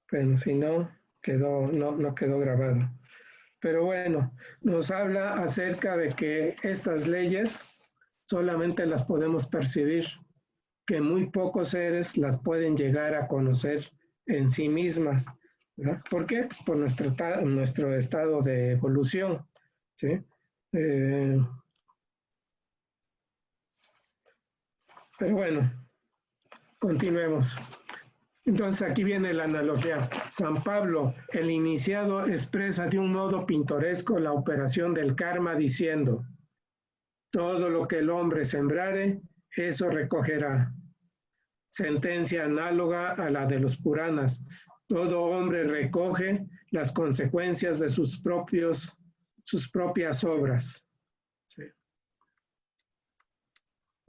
A: Pero si no, no quedó grabado. Pero bueno, nos habla acerca de que estas leyes solamente las podemos percibir, que muy pocos seres las pueden llegar a conocer en sí mismas, ¿verdad? ¿Por qué? Pues por nuestro estado de evolución, ¿sí? Pero bueno, continuemos. Entonces aquí viene la analogía. San Pablo, el iniciado, expresa de un modo pintoresco la operación del karma diciendo: todo lo que el hombre sembrare, eso recogerá. Sentencia análoga a la de los Puranas. Todo hombre recoge las consecuencias de sus propias obras. Sí.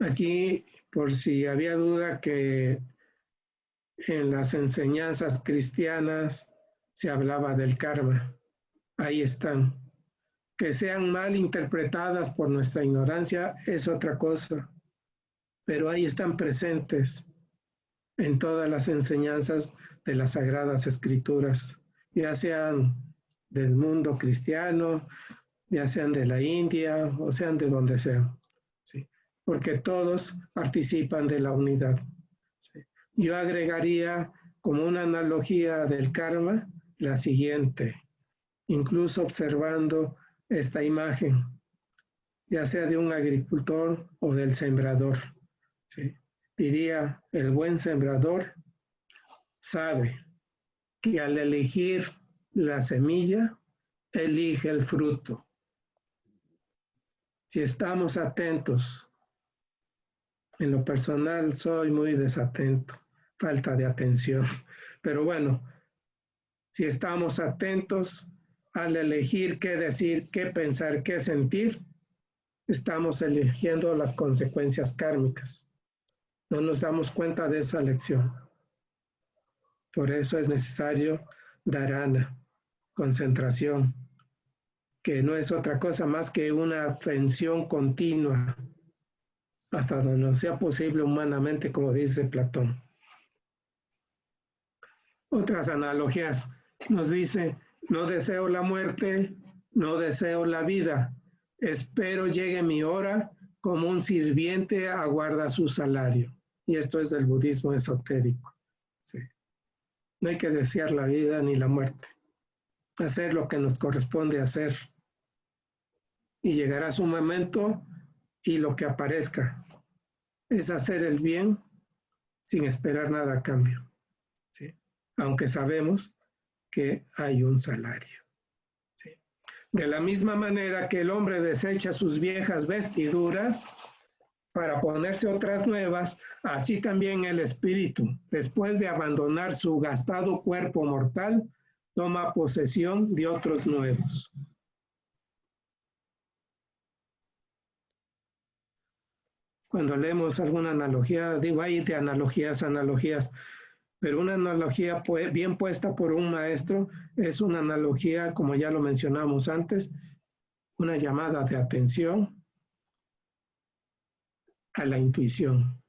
A: Aquí, por si había duda, que en las enseñanzas cristianas se hablaba del karma. Ahí están. Que sean mal interpretadas por nuestra ignorancia es otra cosa, pero ahí están presentes en todas las enseñanzas de las Sagradas Escrituras, ya sean del mundo cristiano, ya sean de la India, o sean de donde sean, ¿sí? Porque todos participan de la unidad, ¿sí? Yo agregaría como una analogía del karma la siguiente, incluso observando esta imagen, ya sea de un agricultor o del sembrador, ¿sí? Diría, el buen sembrador sabe que al elegir la semilla, elige el fruto. Si estamos atentos, en lo personal soy muy desatento, falta de atención, pero bueno, si estamos atentos al elegir qué decir, qué pensar, qué sentir, estamos eligiendo las consecuencias kármicas. No nos damos cuenta de esa lección. Por eso es necesario dharana, concentración, que no es otra cosa más que una atención continua, hasta donde no sea posible humanamente, como dice Platón. Otras analogías nos dice, no deseo la muerte, no deseo la vida, espero llegue mi hora, como un sirviente aguarda su salario. Y esto es del budismo esotérico. Sí. No hay que desear la vida ni la muerte, hacer lo que nos corresponde hacer. Y llegará su momento y lo que aparezca es hacer el bien sin esperar nada a cambio, ¿sí? Aunque sabemos que hay un salario, ¿sí? De la misma manera que el hombre desecha sus viejas vestiduras para ponerse otras nuevas, así también el espíritu, después de abandonar su gastado cuerpo mortal, toma posesión de otros nuevos. Cuando leemos alguna analogía, digo, hay de analogías, pero una analogía bien puesta por un maestro es una analogía, como ya lo mencionamos antes, una llamada de atención a la intuición.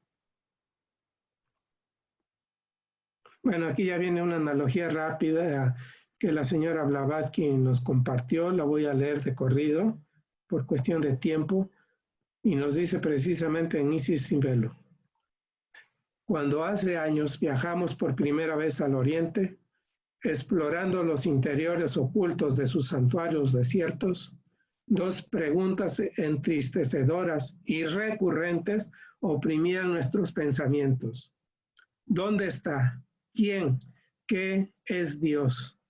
A: Bueno, aquí ya viene una analogía rápida que la señora Blavatsky nos compartió, la voy a leer de corrido por cuestión de tiempo, y nos dice precisamente en Isis sin velo. Cuando hace años viajamos por primera vez al Oriente, explorando los interiores ocultos de sus santuarios desiertos, dos preguntas entristecedoras y recurrentes oprimían nuestros pensamientos. ¿Dónde está? ¿Quién? ¿Qué es Dios?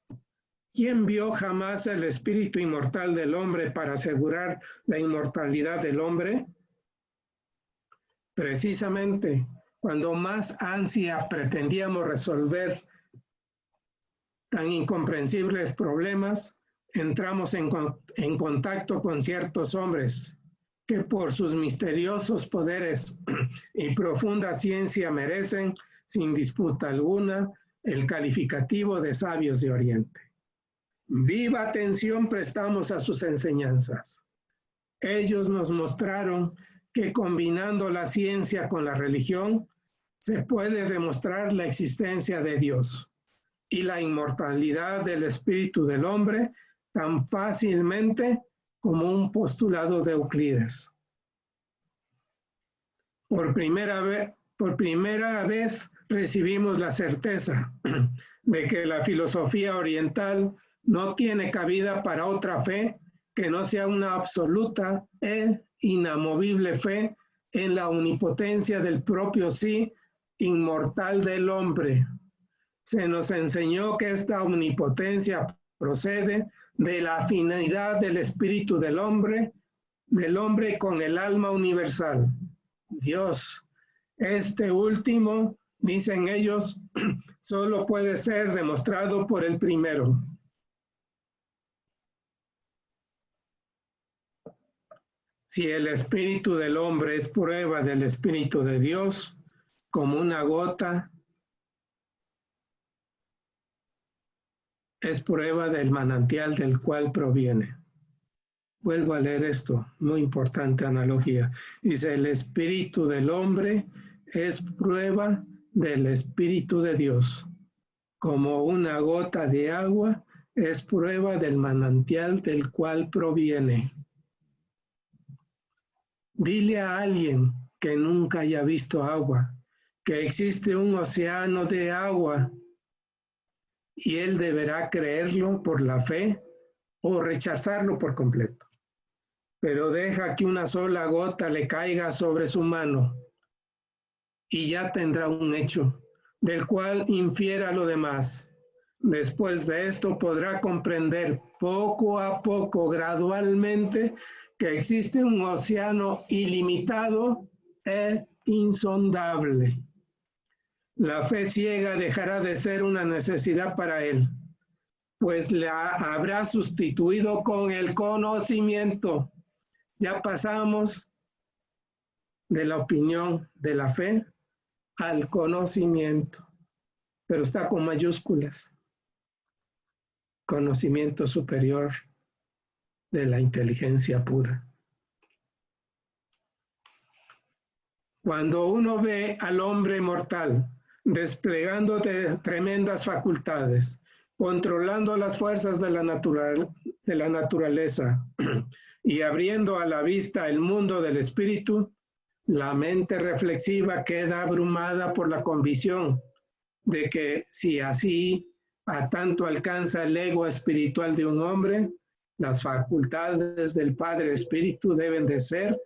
A: ¿Quién vio jamás el espíritu inmortal del hombre para asegurar la inmortalidad del hombre? Precisamente, cuando más ansia pretendíamos resolver tan incomprensibles problemas, entramos en contacto con ciertos hombres que por sus misteriosos poderes y profunda ciencia merecen, sin disputa alguna, el calificativo de sabios de Oriente. Viva atención prestamos a sus enseñanzas. Ellos nos mostraron que combinando la ciencia con la religión, se puede demostrar la existencia de Dios y la inmortalidad del espíritu del hombre tan fácilmente como un postulado de Euclides. Por primera vez recibimos la certeza de que la filosofía oriental no tiene cabida para otra fe que no sea una absoluta e inamovible fe en la omnipotencia del propio sí inmortal del hombre. Se nos enseñó que esta omnipotencia procede de la afinidad del espíritu del hombre con el alma universal, Dios. Este último, dicen ellos, solo puede ser demostrado por el primero. Si el espíritu del hombre es prueba del espíritu de Dios, como una gota, es prueba del manantial del cual proviene. Vuelvo a leer esto, muy importante analogía. Dice, el espíritu del hombre es prueba del espíritu de Dios, como una gota de agua es prueba del manantial del cual proviene. Dile a alguien que nunca haya visto agua, que existe un océano de agua, y él deberá creerlo por la fe o rechazarlo por completo. Pero deja que una sola gota le caiga sobre su mano y ya tendrá un hecho, del cual infiera lo demás. Después de esto podrá comprender poco a poco, gradualmente, que existe un océano ilimitado e insondable. La fe ciega dejará de ser una necesidad para él, pues la habrá sustituido con el conocimiento. Ya pasamos de la opinión de la fe al conocimiento, pero está con mayúsculas. Conocimiento superior de la inteligencia pura. Cuando uno ve al hombre mortal desplegando tremendas facultades, controlando las fuerzas de la naturaleza y abriendo a la vista el mundo del espíritu, la mente reflexiva queda abrumada por la convicción de que si así a tanto alcanza el ego espiritual de un hombre, las facultades del Padre Espíritu deben de ser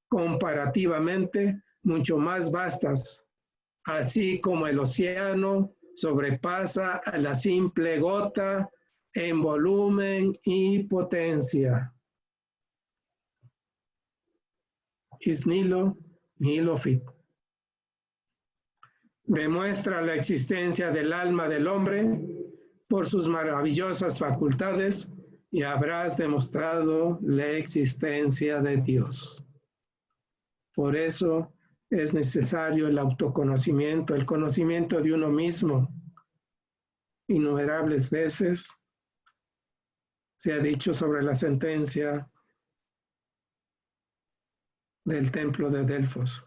A: comparativamente mucho más vastas, así como el océano sobrepasa a la simple gota en volumen y potencia. Is nihilo nihilo fit. Demuestra la existencia del alma del hombre por sus maravillosas facultades y habrás demostrado la existencia de Dios. Por eso es necesario el autoconocimiento, el conocimiento de uno mismo. Innumerables veces se ha dicho sobre la sentencia del templo de Delfos.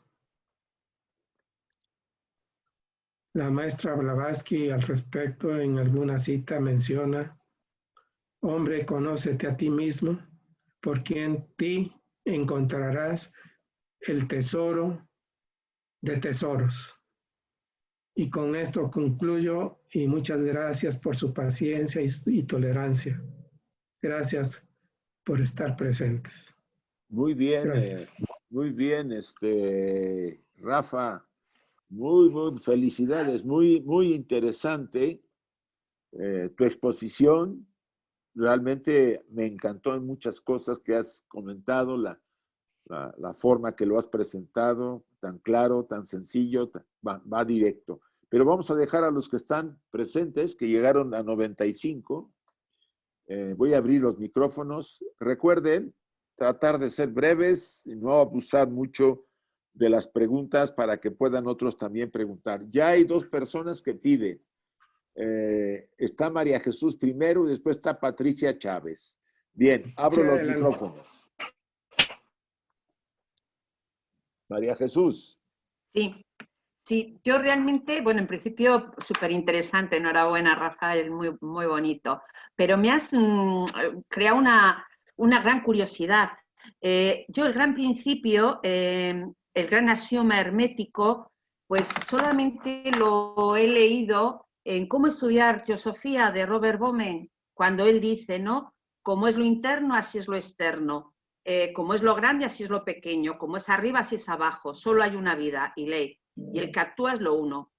A: La maestra Blavatsky al respecto en alguna cita menciona: hombre, conócete a ti mismo, porque en ti encontrarás el tesoro de tesoros. Y con esto concluyo y muchas gracias por su paciencia y tolerancia. Gracias por estar presentes.
B: Muy bien, Rafa. Muy felicidades, muy interesante tu exposición. Realmente me encantó en muchas cosas que has comentado, la forma que lo has presentado, tan claro, tan sencillo, va directo. Pero vamos a dejar a los que están presentes, que llegaron a 95. Voy a abrir los micrófonos. Recuerden tratar de ser breves y no abusar mucho de las preguntas para que puedan otros también preguntar. Ya hay dos personas que piden. Está María Jesús primero y después está Patricia Chávez. Bien, abro los micrófonos. María Jesús.
C: Sí, Sí, yo realmente, bueno, en principio súper interesante, enhorabuena Rafael, muy, muy bonito, pero me has creado una gran curiosidad. Yo el gran principio, el gran axioma hermético, pues solamente lo he leído en Cómo estudiar teosofía de Robert Bowman, cuando él dice, ¿no? Como es lo interno, así es lo externo. Como es lo grande, así es lo pequeño. Como es arriba, así es abajo. Solo hay una vida y ley. Y el que actúa es lo uno.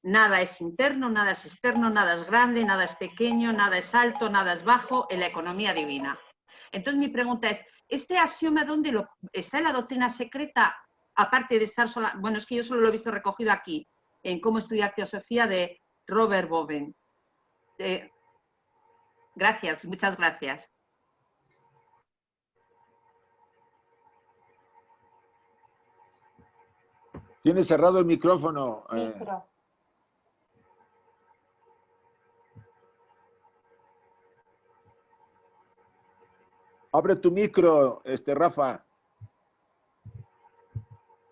C: Nada es interno, nada es externo, nada es grande, nada es pequeño, nada es alto, nada es bajo en la economía divina. Entonces mi pregunta es, ¿este axioma dónde está en la doctrina secreta? Aparte de estar sola, bueno, es que yo solo lo he visto recogido aquí, en Cómo estudiar teosofía de Robert Bowman. Gracias, muchas gracias.
B: Tiene cerrado el micrófono. Abre tu micro, Rafa.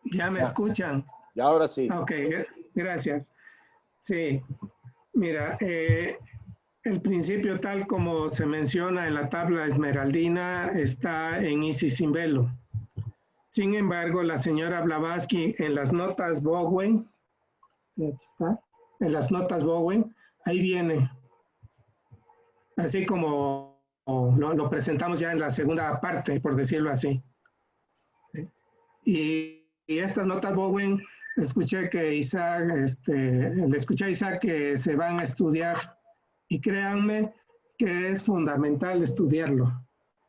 A: ¿Ya me escuchan?
B: Y ahora sí.
A: Ok, gracias. Sí, mira, el principio tal como se menciona en la tabla esmeraldina está en Isis sin velo. Sin embargo, la señora Blavatsky en las notas Bowen, ¿sí, aquí está? En las notas Bowen, ahí viene, así como lo presentamos ya en la segunda parte, por decirlo así. ¿Sí? Y estas notas Bowen, escuché que Isaac, le escuché a Isaac que se van a estudiar, y créanme que es fundamental estudiarlo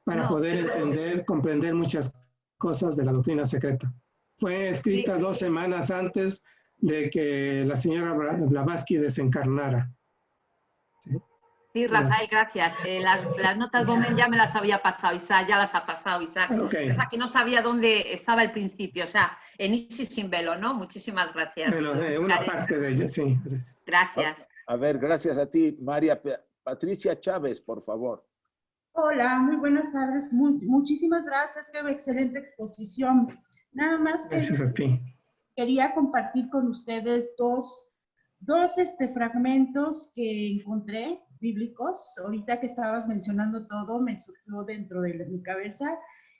A: para poder entender, comprender muchas cosas de la doctrina secreta. Fue escrita 2 semanas antes de que la señora Blavatsky desencarnara. ¿Sí?
C: Sí, Rafael, gracias. Las notas Bowman ya me las había pasado, Isaac, ya las ha pasado, Isaac.
A: Okay.
C: O sea, que no sabía dónde estaba el principio, o sea, en Isis sin velo, ¿no? Muchísimas gracias.
A: Bueno, una parte de ello, sí.
C: Gracias.
B: A ver, gracias a ti, María Patricia Chávez, por favor.
D: Hola, muy buenas tardes. Muchísimas gracias, qué excelente exposición. Nada más
A: gracias a ti.
D: Quería compartir con ustedes dos fragmentos que encontré bíblicos. Ahorita que estabas mencionando todo, me surgió dentro de mi cabeza.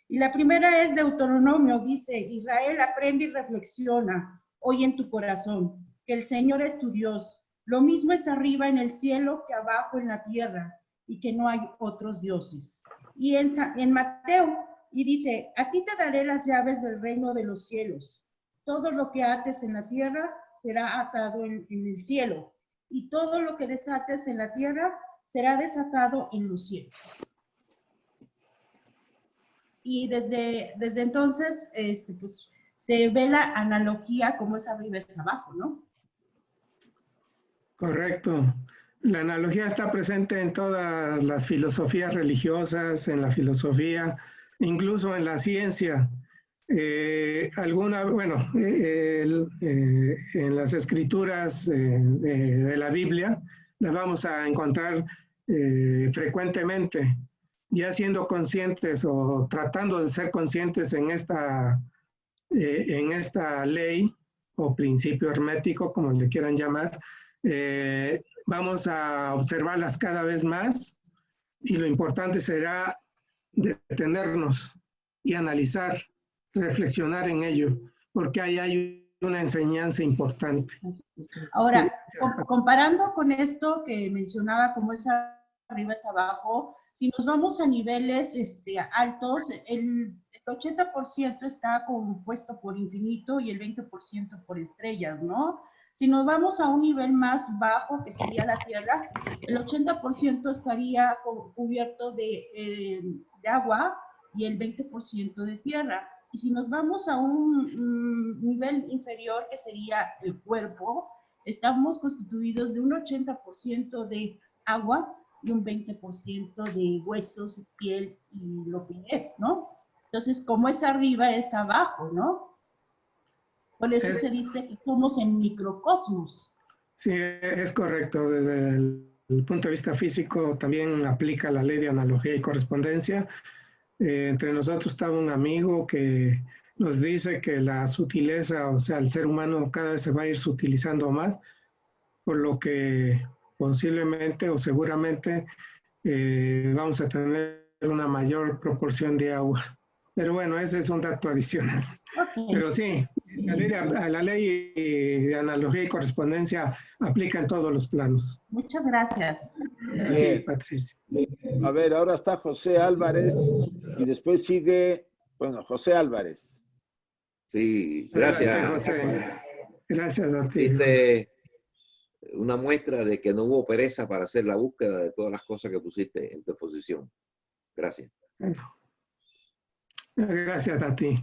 D: Y la primera es Deuteronomio, dice, Israel, aprende y reflexiona hoy en tu corazón, que el Señor es tu Dios. Lo mismo es arriba en el cielo que abajo en la tierra, y que no hay otros dioses. Y en Mateo, y dice, a ti te daré las llaves del reino de los cielos. Todo lo que ates en la tierra será atado en el cielo, y todo lo que desates en la tierra será desatado en los cielos. Y desde entonces, pues, se ve la analogía como es arriba es abajo, ¿no?
A: Correcto. La analogía está presente en todas las filosofías religiosas, en la filosofía, incluso en la ciencia. En las escrituras de la Biblia las vamos a encontrar frecuentemente, ya siendo conscientes o tratando de ser conscientes en esta ley o principio hermético, como le quieran llamar. Vamos a observarlas cada vez más, y lo importante será detenernos y analizar, reflexionar en ello, porque ahí hay una enseñanza importante.
D: Ahora, sí, comparando con esto que mencionaba, como es arriba es abajo, si nos vamos a niveles altos, el 80% está compuesto por infinito y el 20% por estrellas, ¿no? Si nos vamos a un nivel más bajo, que sería la Tierra, el 80% estaría cubierto de agua y el 20% de tierra. Y si nos vamos a un nivel inferior, que sería el cuerpo, estamos constituidos de un 80% de agua y un 20% de huesos, piel y lo que es, ¿no? Entonces, como es arriba, es abajo, ¿no? Por eso se dice que somos en microcosmos.
A: Sí, es correcto. Desde el punto de vista físico también aplica la ley de analogía y correspondencia. Entre nosotros estaba un amigo que nos dice que la sutileza, o sea, el ser humano cada vez se va a ir sutilizando más, por lo que posiblemente o seguramente vamos a tener una mayor proporción de agua. Pero bueno, ese es un dato adicional.
D: Ok.
A: Pero sí, la ley de analogía y correspondencia aplica en todos los planos.
D: Muchas gracias.
A: Sí, Patricia.
B: A ver, ahora está José Álvarez y después sigue, bueno, José Álvarez.
E: Sí,
A: Adelante,
E: gracias.
A: José. Gracias a ti.
E: Diste una muestra de que no hubo pereza para hacer la búsqueda de todas las cosas que pusiste en tu exposición. Gracias.
A: Bueno, gracias a ti.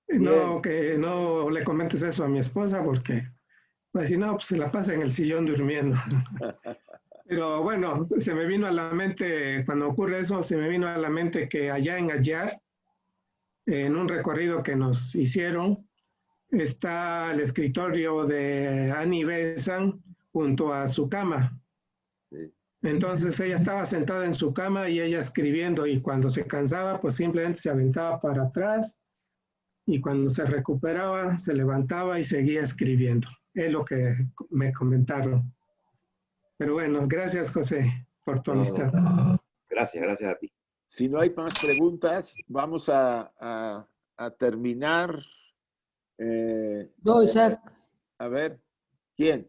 A: No, que no le comentes eso a mi esposa porque, pues si no, pues se la pasa en el sillón durmiendo. Pero bueno, se me vino a la mente, cuando ocurre eso, se me vino a la mente que allá en Ayar, en un recorrido que nos hicieron, está el escritorio de Annie Besant junto a su cama.
B: Sí.
A: Entonces ella estaba sentada en su cama y ella escribiendo, y cuando se cansaba, pues simplemente se aventaba para atrás, y cuando se recuperaba, se levantaba y seguía escribiendo. Es lo que me comentaron. Pero bueno, gracias, José, por tu amistad.
E: Gracias a ti.
B: Si no hay más preguntas, vamos a terminar.
F: Yo, Isaac.
B: A ver, ¿quién?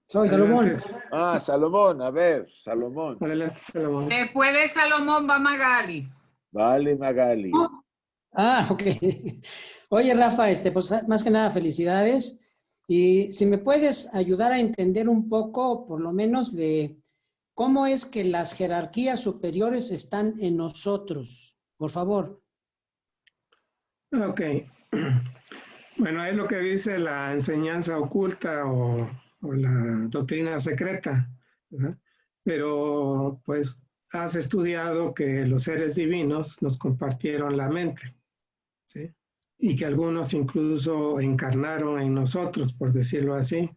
F: Soy Salomón.
B: Ah, Salomón, a ver, Salomón.
A: Adelante, Salomón.
G: Después de Salomón va Magali.
B: Vale, Magali.
F: Ah, ok. Oye, Rafa, pues más que nada felicidades. Y si me puedes ayudar a entender un poco, por lo menos, de cómo es que las jerarquías superiores están en nosotros. Por favor.
A: Ok. Bueno, es lo que dice la enseñanza oculta o la doctrina secreta, ¿verdad? Pero pues has estudiado que los seres divinos nos compartieron la mente, ¿sí? Y que algunos incluso encarnaron en nosotros, por decirlo así,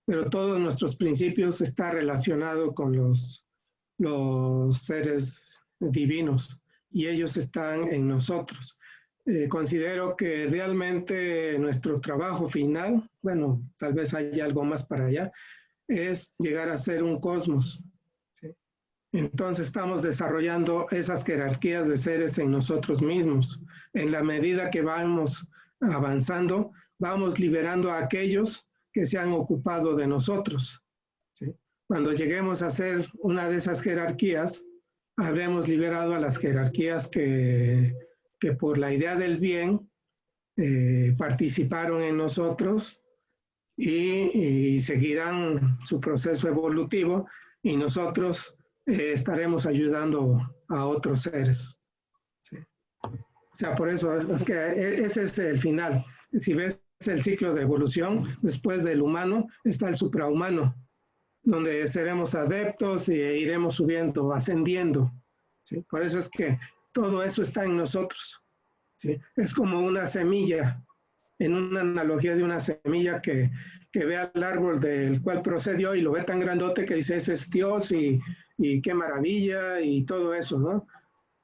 A: pero todos nuestros principios están relacionados con los seres divinos y ellos están en nosotros. Considero que realmente nuestro trabajo final, bueno, tal vez haya algo más para allá, es llegar a ser un cosmos, ¿sí? Entonces estamos desarrollando esas jerarquías de seres en nosotros mismos. En la medida que vamos avanzando, vamos liberando a aquellos que se han ocupado de nosotros, ¿sí? Cuando lleguemos a ser una de esas jerarquías, habremos liberado a las jerarquías que por la idea del bien participaron en nosotros y seguirán su proceso evolutivo, y nosotros estaremos ayudando a otros seres, ¿sí? O sea, por eso es que ese es el final. Si ves el ciclo de evolución, después del humano está el suprahumano, donde seremos adeptos e iremos subiendo, ascendiendo, ¿sí? Por eso es que todo eso está en nosotros, ¿sí? Es como una semilla, en una analogía de una semilla que ve al árbol del cual procedió y lo ve tan grandote que dice, ese es Dios y qué maravilla y todo eso, ¿no?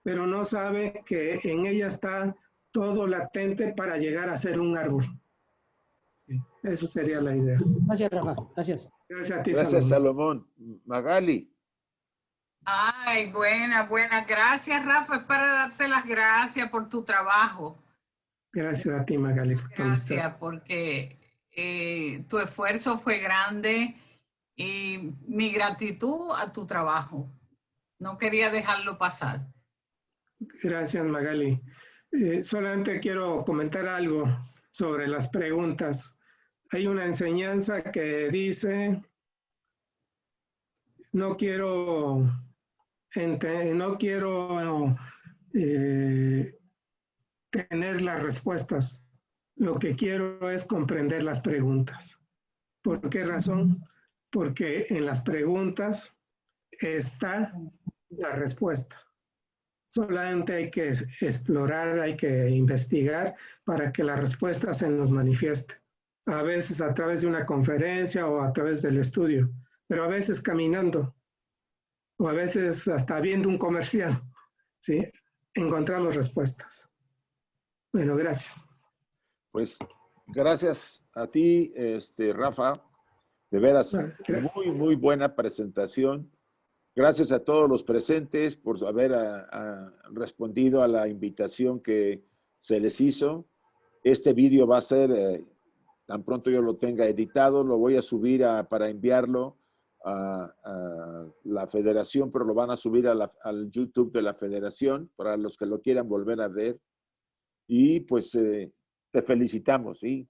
A: Pero no sabe que en ella está todo latente para llegar a ser un árbol. ¿Sí? Eso sería la idea.
F: Gracias, Rafa. Gracias.
A: Gracias a ti,
B: Gracias, Salomón. Magali.
G: Ay, buena. Gracias, Rafa. Es para darte las gracias por tu trabajo.
A: Gracias a ti, Magali. Por tu amistad.
G: Gracias, porque tu esfuerzo fue grande y mi gratitud a tu trabajo. No quería dejarlo pasar.
A: Gracias, Magali. Solamente quiero comentar algo sobre las preguntas. Hay una enseñanza que dice, no quiero tener las respuestas. Lo que quiero es comprender las preguntas. ¿Por qué razón? Porque en las preguntas está la respuesta. Solamente hay que explorar, hay que investigar para que la respuesta se nos manifieste. A veces a través de una conferencia o a través del estudio, pero a veces caminando o a veces hasta viendo un comercial, ¿sí? Encontramos respuestas. Bueno, gracias.
B: Pues gracias a ti, Rafa. De veras, muy, muy buena presentación. Gracias a todos los presentes por haber respondido a la invitación que se les hizo. Este vídeo va a ser, tan pronto yo lo tenga editado, lo voy a subir para enviarlo a la federación, pero lo van a subir al YouTube de la federación para los que lo quieran volver a ver. Y pues te felicitamos, ¿sí?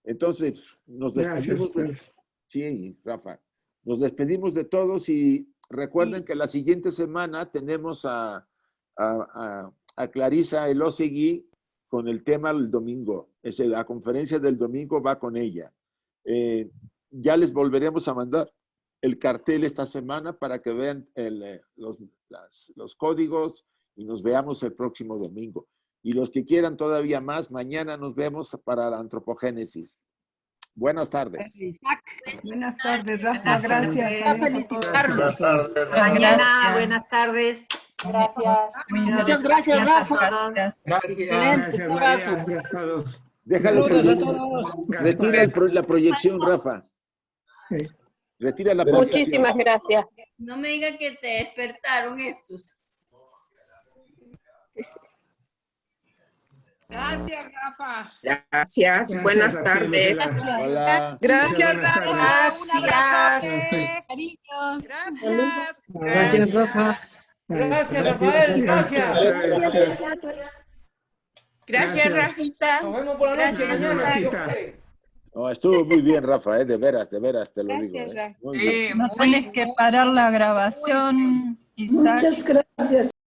B: Entonces, nos despedimos.
A: Gracias.
B: Sí, Rafa. Nos despedimos de todos y recuerden que la siguiente semana tenemos a Clarisa Elosegui con el tema del domingo. La conferencia del domingo va con ella. Ya les volveremos a mandar el cartel esta semana para que vean los códigos y nos veamos el próximo domingo. Y los que quieran todavía más, mañana nos vemos para la antropogénesis. Buenas tardes.
H: Buenas tardes, Rafa. Gracias.
C: Felicitarnos. Mañana, buenas tardes.
H: Gracias.
I: Muchas gracias, Rafa.
A: Gracias, María. Gracias a todos.
B: Déjalo. Retira la proyección, Rafa.
A: Sí.
B: Retira la proyección.
J: Muchísimas gracias.
K: No me diga que te despertaron estos.
H: Gracias, Rafa.
I: Gracias. Buenas tardes.
B: Hola.
H: Gracias,
A: Buenas
H: Rafa.
A: tardes.
H: Un abrazote. Cariño. Gracias.
I: Gracias, Rafa.
L: Gracias, Rafael. Gracias.
I: Gracias, Rafita.
L: Nos vemos por la noche mañana.
B: No, estuvo muy bien, Rafa, de veras, te lo digo.
I: Gracias,
B: Muy bien.
G: No tienes que parar la grabación, Isaac.
J: Muchas gracias.